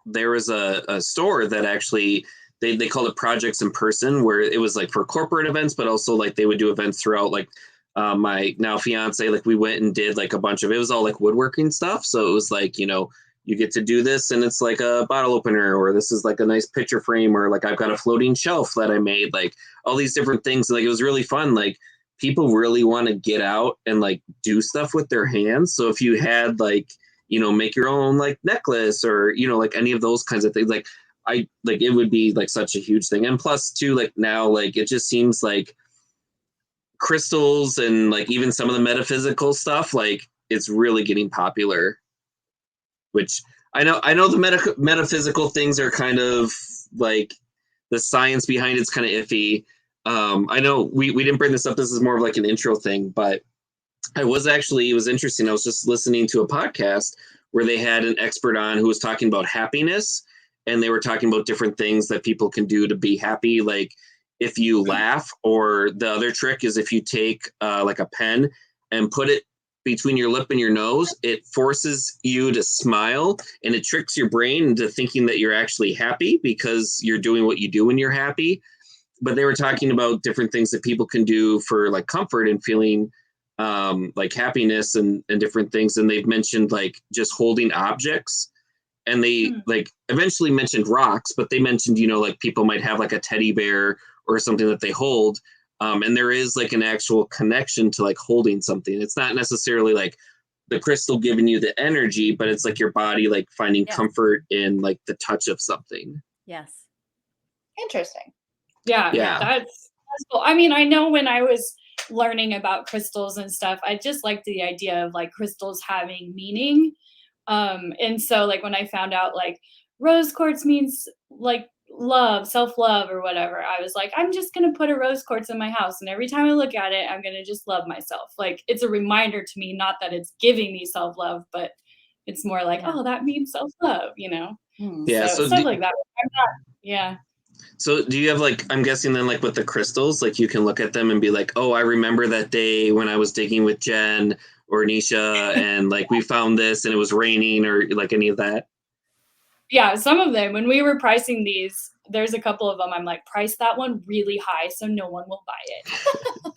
A: there was a store that actually they called it Projects in Person, where it was like for corporate events, but also like they would do events throughout. Like my now fiance, like we went and did like a bunch of, it was all like woodworking stuff. So it was like, you get to do this and it's like a bottle opener, or this is like a nice picture frame, or like I've got a floating shelf that I made, like all these different things. Like it was really fun. Like people really want to get out and like do stuff with their hands. So if you had like, make your own like necklace or, like any of those kinds of things, like it would be like such a huge thing. And plus too, like now, like it just seems like crystals and like even some of the metaphysical stuff, like it's really getting popular. Which I know the metaphysical things are kind of like the science behind it's kind of iffy. I know we didn't bring this up. This is more of like an intro thing, but it was interesting. I was just listening to a podcast where they had an expert on who was talking about happiness, and they were talking about different things that people can do to be happy. Like if you laugh, or the other trick is if you take like a pen and put it between your lip and your nose, it forces you to smile, and it tricks your brain into thinking that you're actually happy because you're doing what you do when you're happy. But they were talking about different things that people can do for like comfort and feeling like happiness and different things. And they've mentioned like just holding objects, and they like eventually mentioned rocks, but they mentioned, like people might have like a teddy bear or something that they hold. And there is like an actual connection to like holding something. It's not necessarily like the crystal giving you the energy, but it's like your body like finding comfort in like the touch of something.
B: Yes.
C: Interesting.
D: Yeah. That's cool. I mean, I know when I was learning about crystals and stuff, I just liked the idea of like crystals having meaning. And so like when I found out like rose quartz means like love, self-love or whatever, I was like, I'm just gonna put a rose quartz in my house, and every time I look at it, I'm gonna just love myself. Like it's a reminder to me, not that it's giving me self-love, but it's more like, oh, that means self-love, you know?
A: Yeah.
D: So stuff like that. I'm not, yeah.
A: So do you have like, I'm guessing then like with the crystals, like you can look at them and be like, oh, I remember that day when I was digging with Jen or Nisha and like we found this and it was raining or like any of that?
D: Yeah, some of them, when we were pricing these, there's a couple of them, I'm like, price that one really high so no one will buy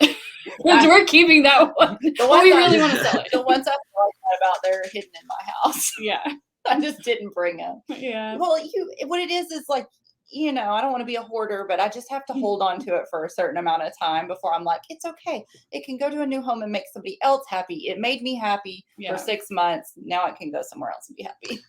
D: it. We're keeping that one. But we really want to sell it.
C: The ones I thought about, they're hidden in my house.
D: Yeah.
C: I just didn't bring them.
D: Yeah.
C: Well, what it is like, you know, I don't want to be a hoarder, but I just have to hold on to it for a certain amount of time before I'm like, it's okay. It can go to a new home and make somebody else happy. It made me happy for 6 months. Now it can go somewhere else and be happy.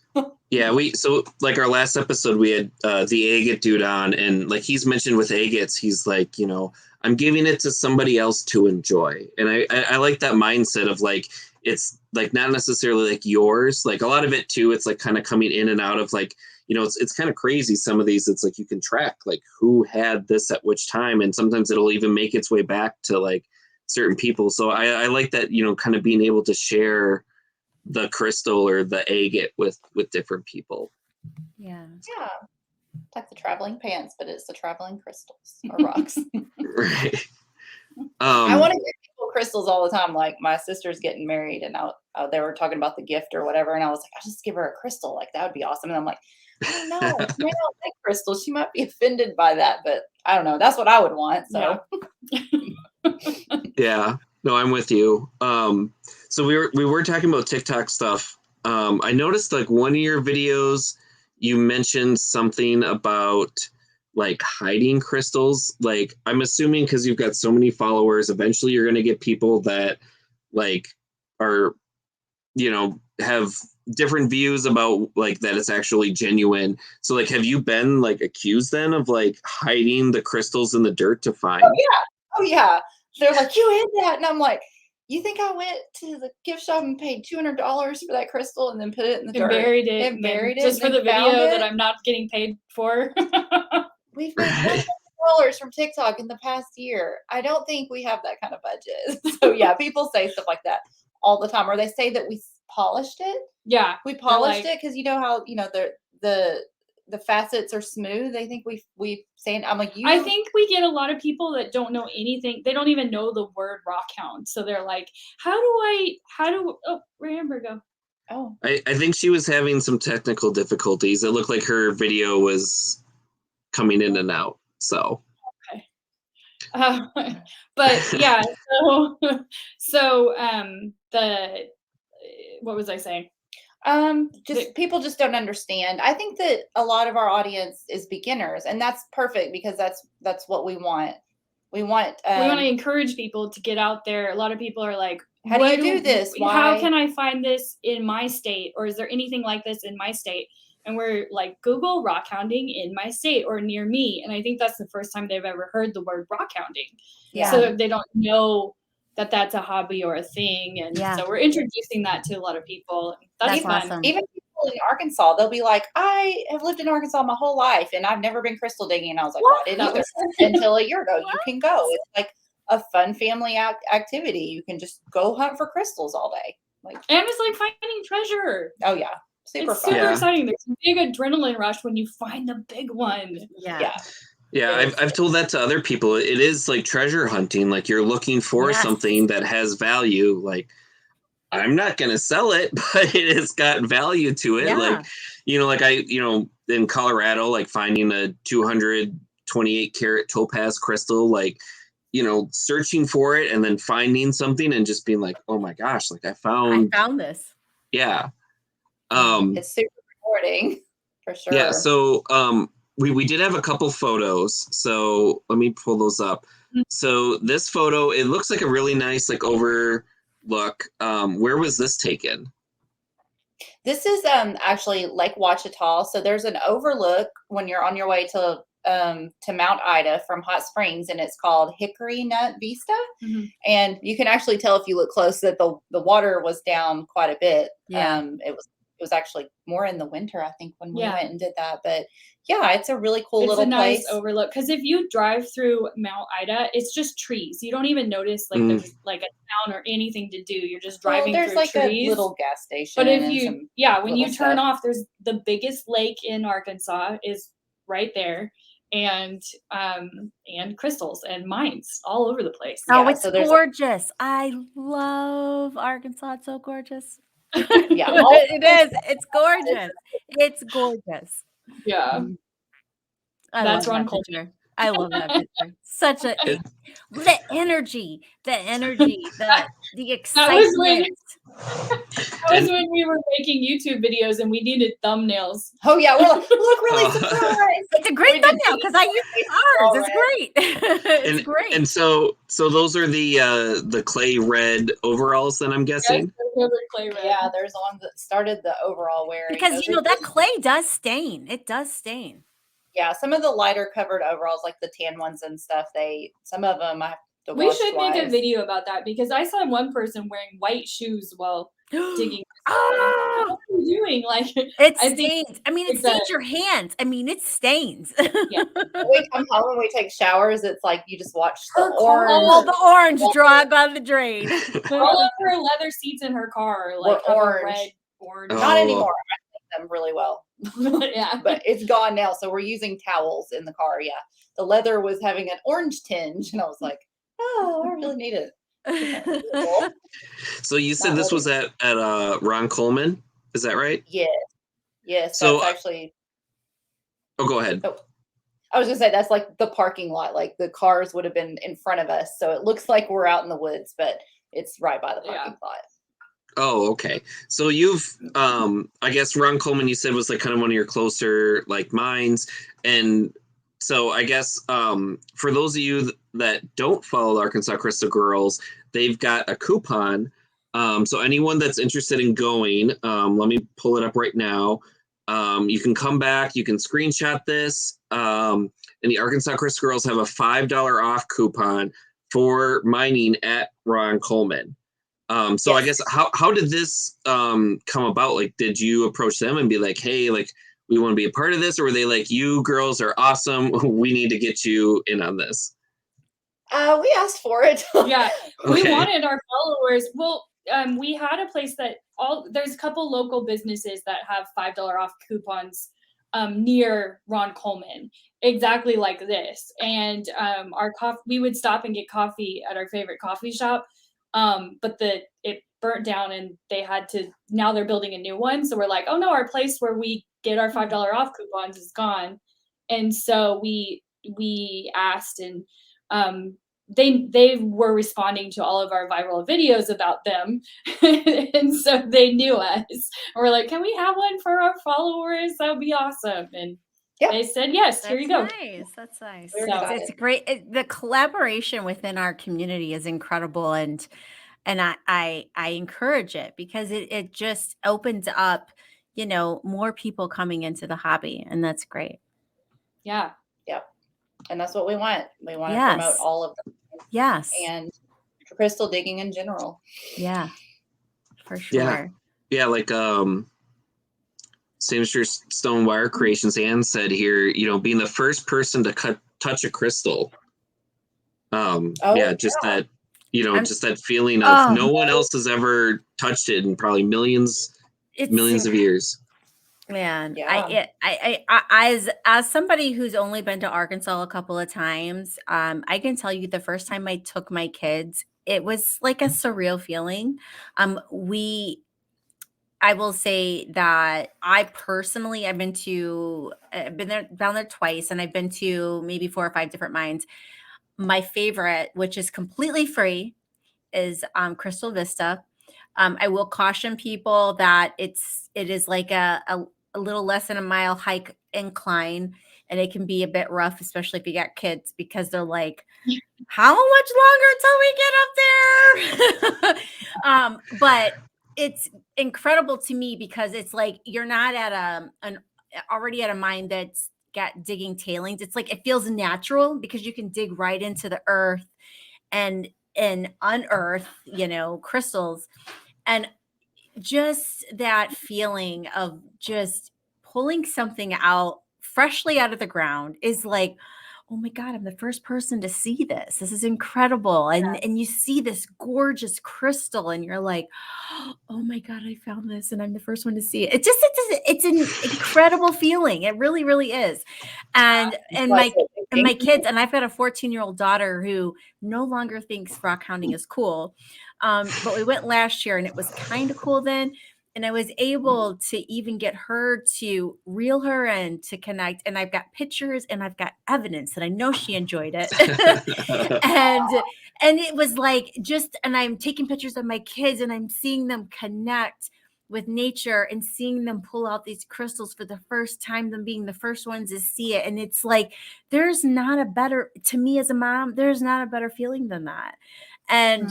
A: Yeah, so like our last episode, we had the agate dude on, and like he's mentioned with agates, he's like, you know, I'm giving it to somebody else to enjoy. And I like that mindset of like, it's like not necessarily like yours. Like a lot of it too, it's like kind of coming in and out of like, you know, it's kind of crazy. Some of these, it's like you can track like who had this at which time. And sometimes it'll even make its way back to like certain people. So I like that, you know, kind of being able to share the crystal or the agate with different people.
B: Yeah.
C: Yeah. Like the traveling pants, but it's the traveling crystals or rocks.
A: Right.
C: I want to give people crystals all the time. Like my sister's getting married and they were talking about the gift or whatever. And I was like, I'll just give her a crystal. Like that would be awesome. And I'm like, I don't know. She might not like crystals. She might be offended by that, but I don't know. That's what I would want. So
A: yeah. No, I'm with you. So we were talking about TikTok stuff. I noticed like one of your videos, you mentioned something about like hiding crystals. Like I'm assuming because you've got so many followers, eventually you're going to get people that like are, you know, have different views about like that it's actually genuine. So like, have you been like accused then of like hiding the crystals in the dirt to find?
C: Oh yeah. They're like, you hid that. And I'm like, you think I went to the gift shop and paid $200 for that crystal and then put it in the dirt?
D: Buried it.
C: And buried it.
D: Just for the video that I'm not getting paid for.
C: We've made $100 from TikTok in the past year. I don't think we have that kind of budget. So yeah, people say stuff like that all the time. Or they say that we polished it.
D: Yeah.
C: We polished it because you know how, you know, the facets are smooth. They think we sand. I'm like,
D: I think we get a lot of people that don't know anything. They don't even know the word rockhound. So they're like, Amber, go.
C: Oh,
A: I think she was having some technical difficulties. It looked like her video was coming in and out. So.
D: Okay. But yeah, what was I saying?
C: People just don't understand. I think that a lot of our audience is beginners, and that's perfect because that's what we want. We want
D: to encourage people to get out there. A lot of people are like,
C: how do you do this?
D: How can I find this in my state? Or is there anything like this in my state? And we're like, Google rockhounding in my state or near me. And I think that's the first time they've ever heard the word rockhounding.
C: Yeah.
D: So they don't know that that's a hobby or a thing. And so we're introducing that to a lot of people. That's fun.
B: Awesome.
C: Even people in Arkansas, they'll be like, I have lived in Arkansas my whole life and I've never been crystal digging. And I was like, well, I didn't either until a year ago. You can go. It's like a fun family activity. You can just go hunt for crystals all day.
D: And it's like finding treasure.
C: Oh yeah.
D: Super exciting. There's a big adrenaline rush when you find the big one.
A: Yeah, I've told that to other people. It is like treasure hunting. Like you're looking for something that has value. Like I'm not going to sell it, but it has got value to it. Yeah. Like, you know, like in Colorado, like finding a 228 karat topaz crystal, like, you know, searching for it and then finding something and just being like, oh my gosh, like I found
B: this.
A: Yeah.
C: It's super rewarding for sure.
A: Yeah. So, we did have a couple photos, so let me pull those up. So this photo, it looks like a really nice like overlook. Where was this taken?
C: This is actually Lake Ouachita. So there's an overlook when you're on your way to Mount Ida from Hot Springs, and it's called Hickory Nut Vista.
B: Mm-hmm.
C: And you can actually tell if you look close that the water was down quite a bit.
B: Yeah.
C: It was actually more in the winter, I think, when we went and did that. But yeah, it's a really cool little place.
D: It's a nice overlook, because if you drive through Mount Ida, it's just trees. You don't even notice like there's like a town or anything to do. You're just driving
C: there's
D: through
C: like
D: trees.
C: A little gas station.
D: But if you when you turn
C: stuff.
D: off, there's the biggest lake in Arkansas is right there, and crystals and mines all over the place.
B: Oh, it's gorgeous. I love Arkansas. It's so gorgeous.
C: Yeah,
B: it is. It's gorgeous. It's gorgeous.
D: Yeah. That's Ron
B: Coulter. I love that picture. Such the energy, the excitement.
D: That was when we were making YouTube videos and we needed thumbnails.
C: Oh yeah, we're like, look, really surprised.
B: It's a great thumbnail because I use ours. It's great. It's great.
A: And so those are the clay red overalls that I'm guessing.
D: Yes, clay red.
C: Yeah, there's one that started the overall wearing.
B: Because that clay does stain. It does stain.
C: Yeah, some of the lighter covered overalls, like the tan ones and stuff, some of them I have to wash
D: We should
C: twice.
D: make a video about that, because I saw one person wearing white shoes while digging.
B: Oh!
D: What are you doing? Like
B: it stains. It stains your hands. It stains.
C: Yeah. When we come home and we take showers, it's like you just watch the orange.
B: All the orange drug on the drain.
D: All of her leather seats in her car like
C: orange.
D: Orange.
C: Not anymore. I think them really well.
D: Yeah.
C: But it's gone now, so we're using towels in the car. Yeah. The leather was having an orange tinge, and I was like, oh, I really need it.
A: So you said this was at Ron Coleman, is that right?
C: Yes.
A: So
C: that's actually.
A: Oh, go ahead.
C: Oh, I was gonna say that's like the parking lot. Like the cars would have been in front of us, so it looks like we're out in the woods, but it's right by the parking lot.
A: Oh, okay. So you've, I guess Ron Coleman, you said was like kind of one of your closer like minds, and so I guess for those of you that don't follow Arkansas Crystal Girls, they've got a coupon. So anyone that's interested in going, let me pull it up right now. You can come back, you can screenshot this, and the Arkansas Crystal Girls have a $5 off coupon for mining at Ron Coleman. So yes. I guess how did this come about? Like, did you approach them and be like, hey, like, we want to be a part of this? Or were they like, you girls are awesome, we need to get you in on this?
C: We asked for it.
D: Yeah, we wanted our followers. Well, we had a place that there's a couple local businesses that have $5 off coupons near Ron Coleman, exactly like this. And we would stop and get coffee at our favorite coffee shop. But it burnt down and now they're building a new one. So we're like, oh no, our place where we get our $5 off coupons is gone. And so we asked, and they were responding to all of our viral videos about them. And so they knew us. We're like, can we have one for our followers? That would be awesome. And they said, yes, here you go.
B: Nice. That's nice. It's great. The collaboration within our community is incredible. And I encourage it because it just opens up, more people coming into the hobby. And that's great.
D: Yeah.
C: Yep. And that's what we want. We want to promote all of them.
B: Yes.
C: And crystal digging in general.
B: Yeah, for sure.
A: Yeah. Like, Sinister Stone Wire Creations Ann said here, being the first person to touch a crystal. Just that, just that feeling of no one else has ever touched it in probably millions of years.
B: Man, I as somebody who's only been to Arkansas a couple of times, I can tell you the first time I took my kids, it was like a surreal feeling. I will say that I personally, I've been there, down there twice, and I've been to maybe 4 or 5 different mines. My favorite, which is completely free, is Crystal Vista. I will caution people that it is like a little less than a mile hike incline, and it can be a bit rough, especially if you got kids, because they're like, how much longer till we get up there? But it's incredible to me because it's like you're not at already at a mine that's got digging tailings. It's like it feels natural because you can dig right into the earth and unearth, crystals. And just that feeling of just pulling something out freshly out of the ground is like, oh my God, I'm the first person to see this. This is incredible. And you see this gorgeous crystal and you're like, oh my God, I found this and I'm the first one to see it. It's an incredible feeling. It really, really is. And my kids, and I've got a 14-year-old daughter who no longer thinks rockhounding is cool. But we went last year and it was kind of cool then. And I was able to even get her to reel her in to connect. And I've got pictures and I've got evidence that I know she enjoyed it. and it was like and I'm taking pictures of my kids and I'm seeing them connect with nature and seeing them pull out these crystals for the first time, them being the first ones to see it. And it's like, to me as a mom, there's not a better feeling than that. And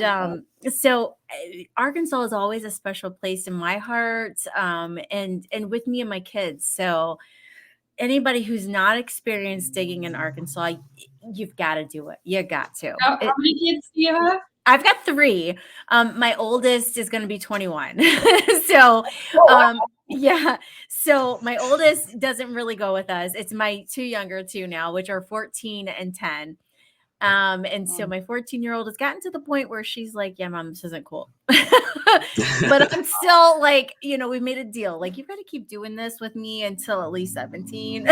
B: so Arkansas is always a special place in my heart, and with me and my kids. So anybody who's not experienced digging in Arkansas, you've got to do it. You got to.
D: How many kids do you have?
B: I've got 3. My oldest is going to be 21. So, yeah. So my oldest doesn't really go with us. It's my 2 younger 2 now, which are 14 and 10. And so my 14-year-old has gotten to the point where she's like, yeah, mom, this isn't cool. But I'm still like, we made a deal. Like, you've got to keep doing this with me until at least 17.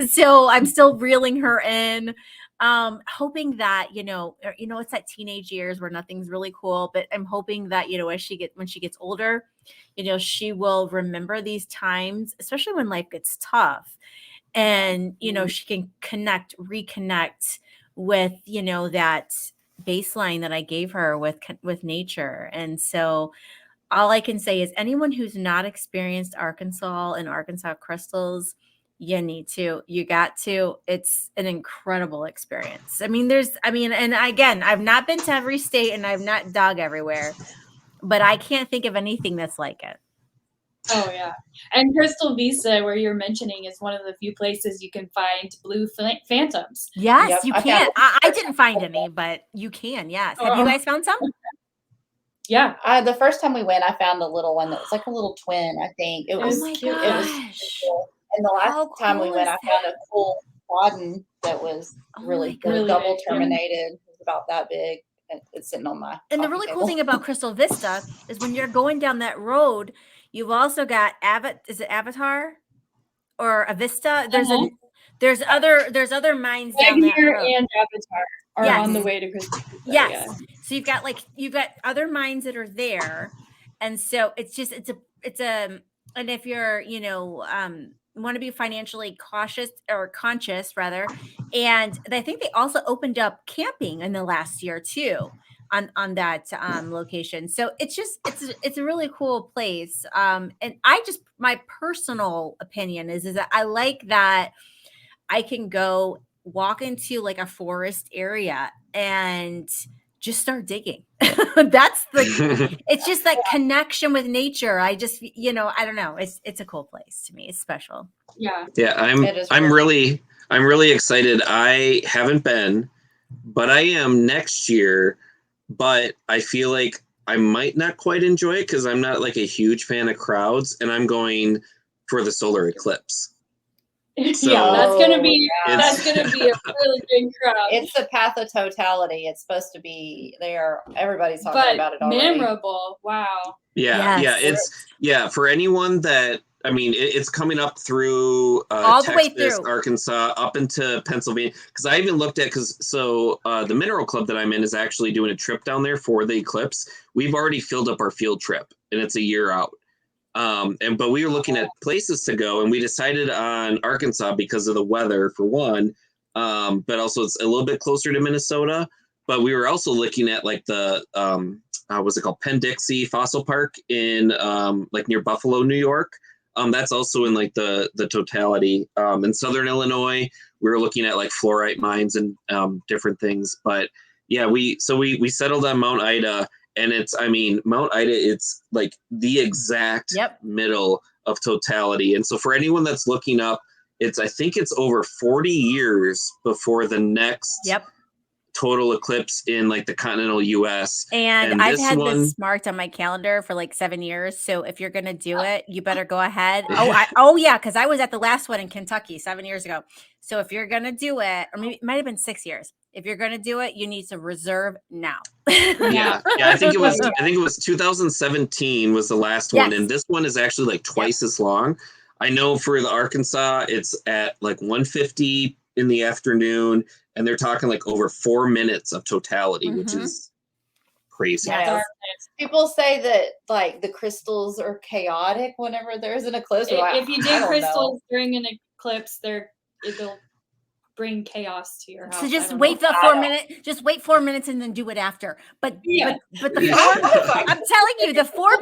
B: So I'm still reeling her in, hoping that, it's that teenage years where nothing's really cool, but I'm hoping that, when she gets older, she will remember these times, especially when life gets tough. And, she can reconnect with, that baseline that I gave her with nature. And so all I can say is anyone who's not experienced Arkansas and Arkansas crystals, you got to, it's an incredible experience. And again, I've not been to every state and I've not dug everywhere, but I can't think of anything that's like it.
D: Oh, yeah. And Crystal Vista, where you're mentioning, is one of the few places you can find blue phantoms.
B: Yes,
C: Yep,
B: you can. I didn't find any, but you can. Yes. Have you guys found some?
D: Yeah.
C: The first time we went, I found a little one that was like a little twin, I think. It was cute. It was cool. And the last time we went, I found a cool quadrant that was really double terminated. It was about that big. It's sitting on my
B: And the really cool thing about Crystal Vista is when you're going down that road, you've also got is it Avatar or a Vista? There's other mines down that road.
D: And Avatar are on the way to Crystal Vista.
B: Yes. Yeah. So you've got other mines that are there, and so it's and if you're want to be financially conscious rather, and I think they also opened up camping in the last year too on that location. So it's a really cool place. And my personal opinion is that I like that I can go walk into like a forest area and just start digging. It's just that connection with nature. I just, I don't know. It's a cool place to me. It's special.
D: Yeah.
A: Yeah. I'm really excited. I haven't been, but I am next year, but I feel like I might not quite enjoy it because I'm not like a huge fan of crowds, and I'm going for the solar eclipse. So,
D: yeah, that's gonna be a really big crowd.
C: It's the path of totality. It's supposed to be there. Everybody's talking about it already.
D: Memorable. Wow.
A: Yeah, yes. For anyone that it's coming up through
B: all
A: Texas,
B: the way through
A: Arkansas, up into Pennsylvania. Because I even looked at the Mineral Club that I'm in is actually doing a trip down there for the eclipse. We've already filled up our field trip, and it's a year out. But we were looking at places to go, and we decided on Arkansas because of the weather, for one. But also it's a little bit closer to Minnesota. But we were also looking at like the what's it called, Penn-Dixie Fossil Park in like near Buffalo, New York. That's also in like the totality. In Southern Illinois, we were looking at like fluorite mines and different things. But yeah, we settled on Mount Ida, and Mount Ida, it's like the exact middle of totality. And so for anyone that's looking up, I think it's over 40 years before the next total eclipse in like the continental US.
B: And I've had this marked on my calendar for like 7 years. So if you're going to do it, you better go ahead. Yeah. Cause I was at the last one in Kentucky 7 years ago. So if you're going to do it, or maybe it might've been 6 years. If you're going to do it, you need to reserve now.
A: Yeah. I think it was 2017 was the last one. And this one is actually like twice as long. I know for the Arkansas, it's at like 1:50 in the afternoon, and they're talking like over 4 minutes of totality, which is crazy.
C: Yes. People say that like the crystals are chaotic whenever there's an eclipse.
D: If you dig crystals during an eclipse, it'll bring chaos to your house.
B: So just wait the 4 minutes. Just wait 4 minutes and then do it after. But the 4 I'm telling you, the 4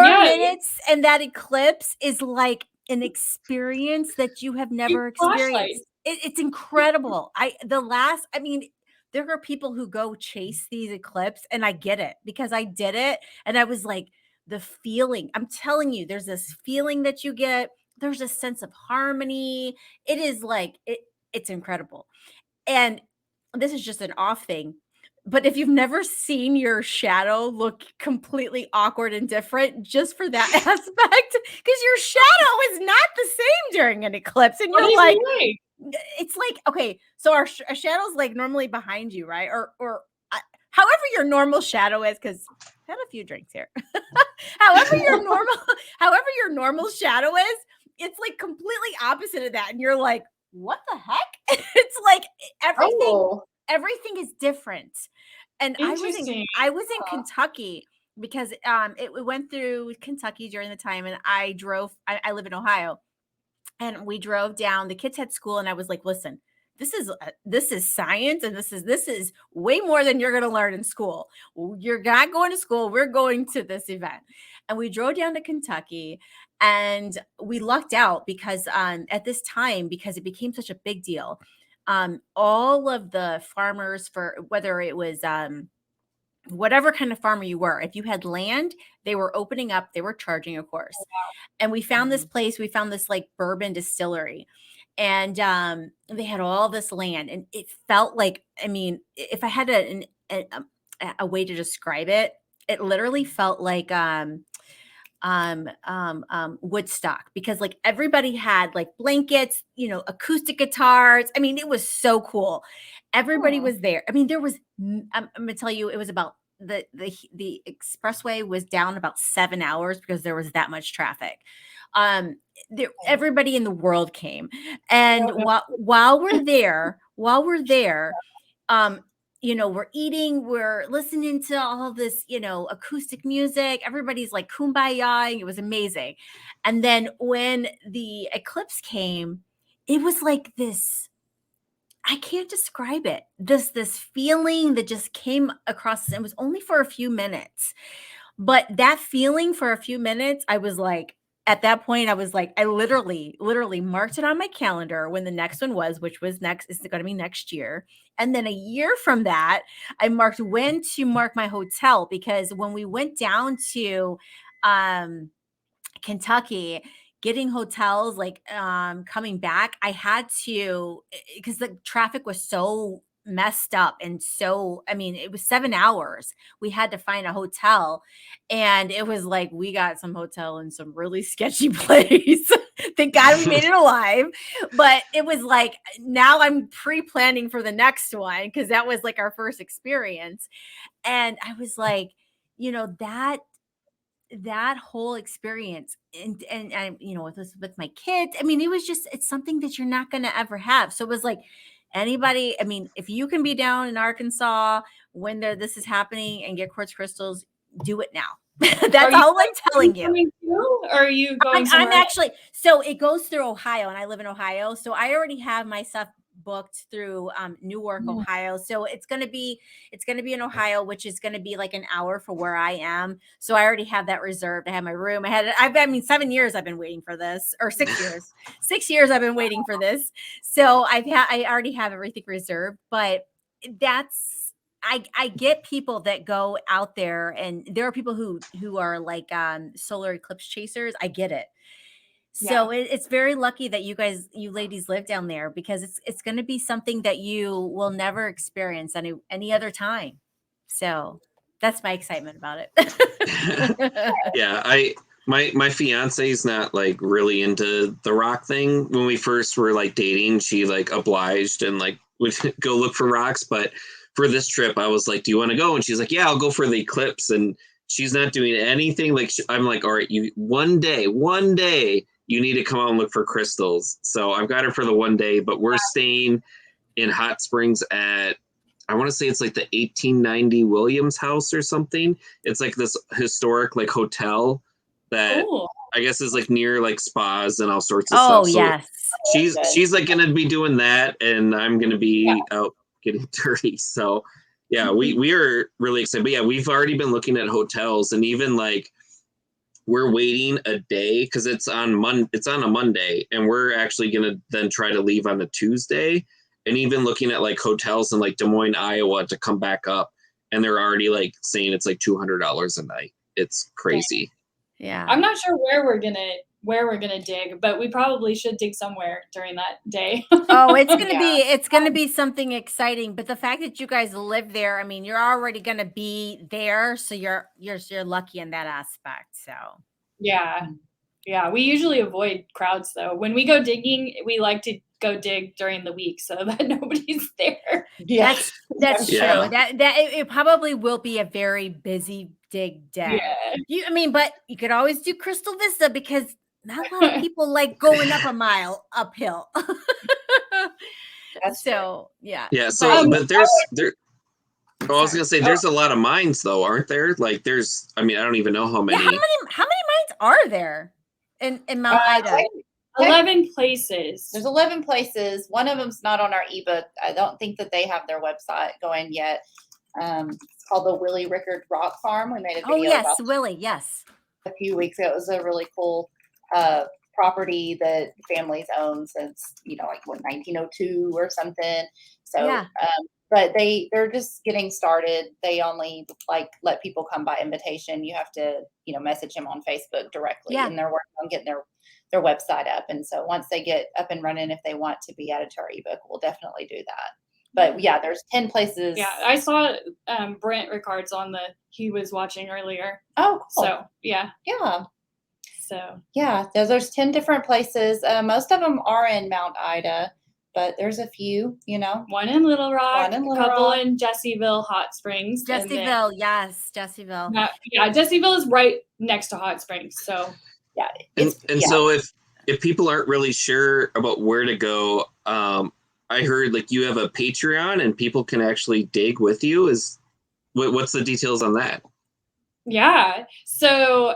B: minutes and that eclipse is like an experience that you have never experienced. It's incredible. There are people who go chase these eclipses, and I get it because I did it, and I was like, the feeling. I'm telling you, there's this feeling that you get. There's a sense of harmony. It is like it's incredible. And this is just an off thing. But if you've never seen your shadow look completely awkward and different, just for that aspect, because your shadow is not the same during an eclipse, and you're like, it's like, okay, so our shadow's like normally behind you, right? Or however your normal shadow is, because I had a few drinks here. however your normal shadow is, it's like completely opposite of that, and you're like, what the heck? It's like everything is different. And I was in Kentucky because it went through Kentucky during the time, and I live in Ohio, and we drove down. The kids had school, and I was like, listen, this is science, and this is way more than you're going to learn in school. You're not going to school. We're going to this event. And we drove down to Kentucky, and we lucked out because at this time, because it became such a big deal, all of the farmers, for whether it was whatever kind of farmer you were, if you had land, they were opening up, they were charging, of course. And we found this place, we found this like bourbon distillery, and they had all this land, and it felt like, if I had a way to describe it, it literally felt like Woodstock, because like everybody had like blankets, acoustic guitars. It was so cool. Everybody was there. I'm gonna tell you, it was about the expressway was down about 7 hours because there was that much traffic. Everybody in the world came, and while we're there, we're eating, we're listening to all this, acoustic music. Everybody's like kumbaya-ing. It was amazing. And then when the eclipse came, it was like this, I can't describe it. This feeling that just came across. It was only for a few minutes, but that feeling for a few minutes, I was like, at that point, I was like, I literally marked it on my calendar when the next one was, which was it's going to be next year. And then a year from that, I marked when to mark my hotel, because when we went down to Kentucky, getting hotels, like coming back, I had to, because the traffic was so messed up. And so, it was 7 hours. We had to find a hotel, and it was like, we got some hotel in some really sketchy place. Thank God we made it alive. But it was like, now I'm pre-planning for the next one, because that was like our first experience. And I was like, that whole experience, and with my kids, it was just, it's something that you're not going to ever have. So it was like, anybody, if you can be down in Arkansas when this is happening and get quartz crystals, do it now. That's all I'm telling you.
D: Or are you going
B: I'm actually, so it goes through Ohio, and I live in Ohio. So I already have my stuff booked through Newark, Ohio. So it's gonna be in Ohio, which is gonna be like an hour for where I am. So I already have that reserved. I have my room. I mean 7 years I've been waiting for this, or 6 years. 6 years I've been waiting for this. So I already have everything reserved, but I get people that go out there, and there are people who are like solar eclipse chasers. I get it. So it's very lucky that you ladies live down there, because it's going to be something that you will never experience any other time. So that's my excitement about it.
A: Yeah, my fiance is not like really into the rock thing. When we first were like dating, she like obliged and like would go look for rocks. But for this trip, I was like, "Do you want to go?" And she's like, "Yeah, I'll go for the eclipse." And she's not doing anything. Like I'm like, "All right, you one day, you need to come out and look for crystals." So I've got her for the one day, but we're staying in Hot Springs at, I want to say it's like the 1890 Williams House or something. It's like this historic like hotel that I guess is like near like spas and all sorts of stuff. So
B: yes.
A: she's like gonna be doing that, and I'm gonna be out getting dirty. So yeah, we are really excited. But yeah, we've already been looking at hotels, and even like we're waiting a day because it's on a Monday, and we're actually gonna then try to leave on a Tuesday. And even looking at like hotels in like Des Moines, Iowa to come back up, and they're already like saying it's like $200 a night. It's crazy.
B: Yeah.
D: I'm not sure where we're gonna dig, but we probably should dig somewhere during that day.
B: Oh, it's gonna be something exciting. But the fact that you guys live there, I mean, you're already gonna be there, so you're lucky in that aspect. So
D: Yeah. We usually avoid crowds though. When we go digging, we like to go dig during the week so that nobody's there.
B: That's true.
A: Yeah.
B: That it probably will be a very busy dig day. But you could always do Crystal Vista, because not a lot of people like going up a mile uphill. So yeah.
A: So but I was gonna say there's a lot of mines though, aren't there? Like there's, I mean, I don't even know how many.
B: Yeah, how many mines are there in Mount Ida?
D: 11 places.
C: There's 11 places. One of them's not on our ebook. I don't think that they have their website going yet. It's called the Willie Rickard Rock Farm. We made a video about
B: Willie, yes.
C: a few weeks ago. It was a really cool property that families own since, like 1902 or something. So, but they're just getting started. They only like let people come by invitation. You have to, message them on Facebook directly, and they're working on getting their website up. And so once they get up and running, if they want to be added to our ebook, we'll definitely do that. But yeah, there's 10 places.
D: Yeah, I saw Brent Ricard's he was watching earlier.
C: Oh, cool.
D: So yeah. So
C: yeah, there's 10 different places. Most of them are in Mount Ida, but there's a few,
D: one in Little Rock, a couple in Jessieville, Hot Springs.
B: Jessieville, yes, Jessieville.
D: Yeah, Jessieville is right next to Hot Springs. So
C: yeah.
A: So if people aren't really sure about where to go, I heard like you have a Patreon and people can actually dig with you. What's the details on that?
D: Yeah. So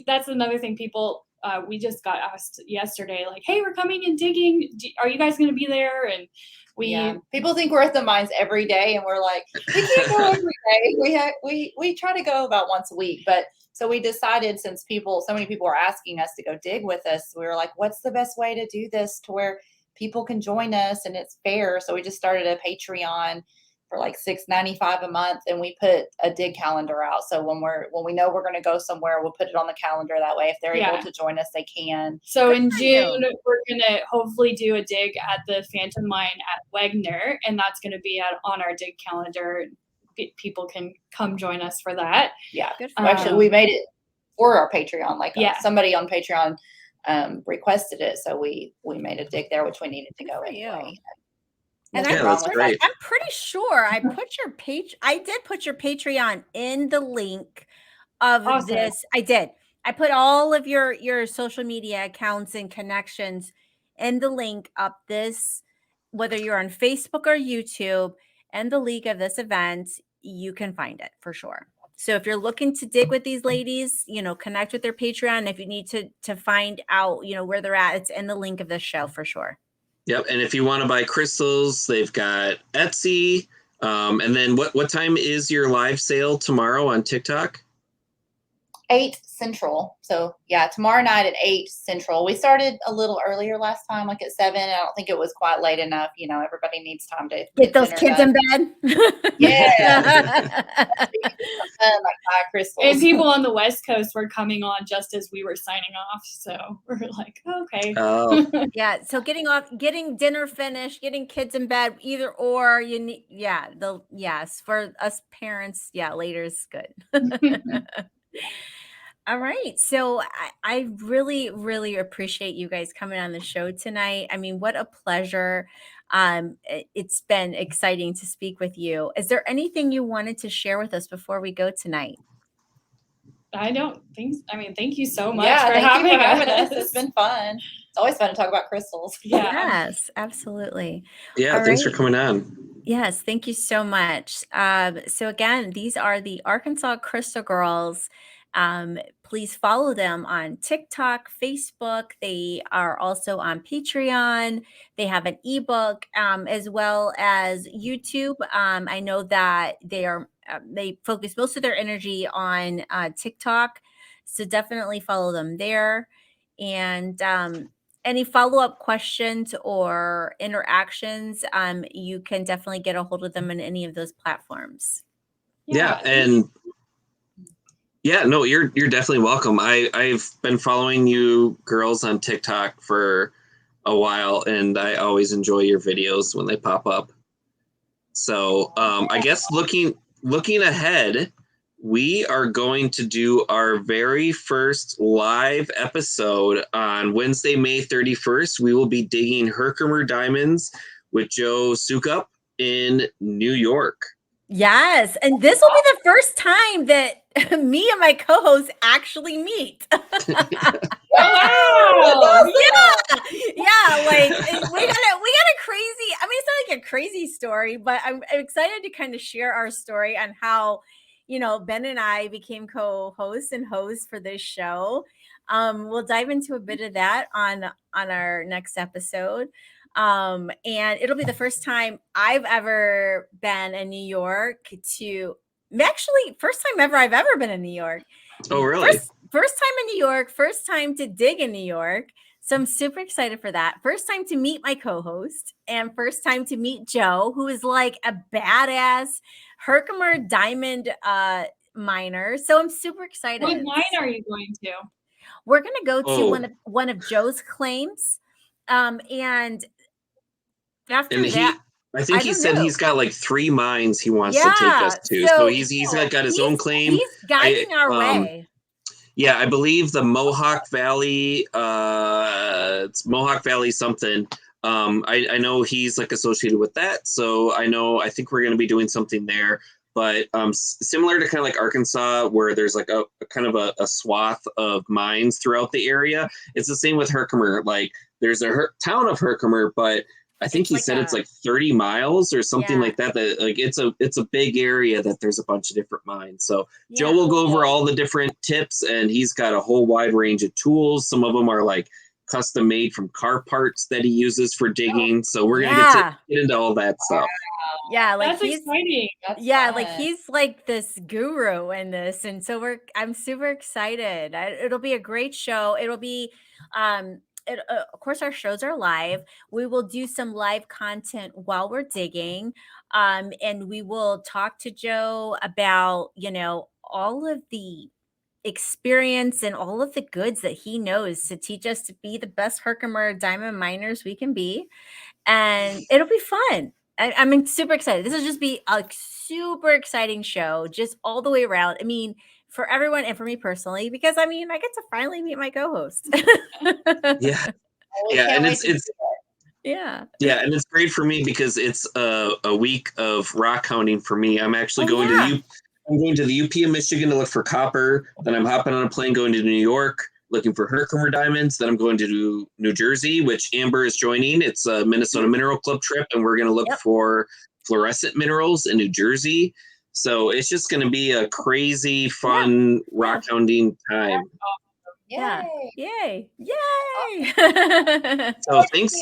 D: that's another thing people, we just got asked yesterday, like, hey, we're coming and digging. Are you guys going to be there? And
C: people think we're at the mines every day, and we're like, we can't go every day. We try to go about once a week, but so we decided, since so many people are asking us to go dig with us, we were like, what's the best way to do this to where people can join us and it's fair? So we just started a Patreon for like $6.95 a month, and we put a dig calendar out. So when we know we're going to go somewhere, we'll put it on the calendar. That way, if they're able to join us, they can.
D: So in June, we're going to hopefully do a dig at the Phantom Mine at Wagner, and that's going to be on our dig calendar. People can come join us for that.
C: Yeah. Actually, we made it for our Patreon. Like somebody on Patreon requested it, so we made a dig there, which we needed to go anyway.
B: And
A: that's great.
B: I'm pretty sure I did put your Patreon in the link of this. I did. I put all of your social media accounts and connections in the link up this, whether you're on Facebook or YouTube, and the link of this event, you can find it for sure. So if you're looking to dig with these ladies, connect with their Patreon. If you need to find out, where they're at, it's in the link of this show for sure.
A: Yep. And if you want to buy crystals, they've got Etsy. And then what time is your live sale tomorrow on TikTok?
C: 8 Central. So yeah, tomorrow night at 8 Central. We started a little earlier last time, like at 7. I don't think it was quite late enough. You know, everybody needs time to
B: Get those
C: dinner
B: kids
C: done.
B: in bed.
C: Yeah. Like buy crystals.
D: And people on the West Coast were coming on just as we were signing off. So we're like, okay.
A: Oh,
B: Yeah. So getting dinner finished, getting kids in bed, either or you need, yes, for us parents, later is good. All right. So I really, really appreciate you guys coming on the show tonight. I mean, what a pleasure. It's been exciting to speak with you. Is there anything you wanted to share with us before we go tonight?
D: I don't think, I mean, thank you so much
C: Yeah,
D: for
C: thank you for
D: having
C: having
D: us.
C: us. It's been fun. It's always fun to talk about crystals.
D: Yeah.
B: Yes, absolutely.
A: yeah.
B: All
A: Thanks for
B: right.
A: coming on.
B: Yes, thank you so much. So again, these are the Arkansas Crystal Girls. Please follow them on TikTok, Facebook. They are also on Patreon. They have an ebook as well as YouTube. I know that they focus most of their energy on TikTok, so definitely follow them there. And any follow-up questions or interactions, you can definitely get a hold of them in any of those platforms.
A: Yeah. And yeah, no, you're definitely welcome. I've been following you girls on TikTok for a while, and I always enjoy your videos when they pop up. So I guess looking ahead, we are going to do our very first live episode on Wednesday, May 31st. We will be digging Herkimer diamonds with Joe Sukup in New York.
B: Yes, and this will be the first time that me and my co-host actually meet.
D: Wow.
B: Yeah, like we got a crazy, I mean, it's not like a crazy story, but I'm excited to kind of share our story on how, Ben and I became co-hosts and hosts for this show. We'll dive into a bit of that on our next episode. And it'll be the first time I've ever been in New York first time ever I've ever been in New York.
A: Oh, really?
B: First time in New York, first time to dig in New York. So I'm super excited for that. First time to meet my co-host and first time to meet Joe, who is like a badass Herkimer diamond miner. So I'm super excited.
D: What mine are you going to?
B: We're going to go to one of Joe's claims. And after that,
A: I think he said he's got like 3 mines he wants to take us to. So he's got his own claim.
B: He's guiding our way.
A: Yeah, I believe the Mohawk Valley, it's Mohawk Valley something. I know he's like associated with that. So I think we're going to be doing something there. But similar to kind of like Arkansas, where there's like a kind of a swath of mines throughout the area. It's the same with Herkimer. Like there's a town of Herkimer, but I think he said it's like 30 miles or something like that. That like it's a big area that there's a bunch of different mines. So Joe will go over all the different tips, and he's got a whole wide range of tools. Some of them are like custom made from car parts that he uses for digging. So we're gonna get into all that stuff.
B: Yeah, like
D: that's exciting.
C: That's
B: fun.
C: Like
B: he's like this guru in this, and so I'm super excited. It'll be a great show. It'll be of course, our shows are live. We will do some live content while we're digging, and we will talk to Joe about all of the experience and all of the goods that he knows to teach us to be the best Herkimer diamond miners we can be, and it'll be fun. I'm super excited. This will just be a super exciting show, just all the way around. I mean, for everyone and for me personally, because I get to finally meet my co-host.
A: Yeah, and it's
B: yeah,
A: and it's great for me because it's a week of rockhounding for me. I'm actually going to the UP of Michigan to look for copper. Then I'm hopping on a plane going to New York looking for Herkimer diamonds. Then I'm going to New Jersey, which Amber is joining. It's a Minnesota Mineral Club trip, and we're going to look for fluorescent minerals in New Jersey. So it's just going to be a crazy, fun rockhounding time.
B: Yeah. Yay.
A: So thanks.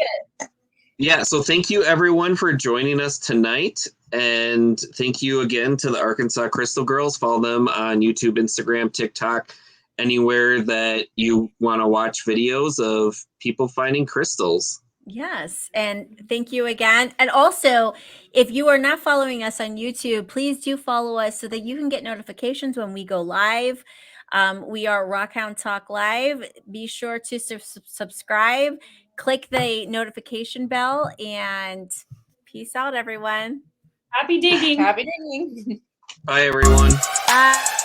A: Yeah, so thank you everyone for joining us tonight. And thank you again to the Arkansas Crystal Girls. Follow them on YouTube, Instagram, TikTok, anywhere that you want to watch videos of people finding crystals.
B: Yes. And thank you again. And also, if you are not following us on YouTube, please do follow us so that you can get notifications when we go live. We are Rockhound Talk Live. Be sure to subscribe, click the notification bell, and peace out, everyone.
D: Happy digging.
C: Happy digging.
A: Bye, everyone.
B: Bye.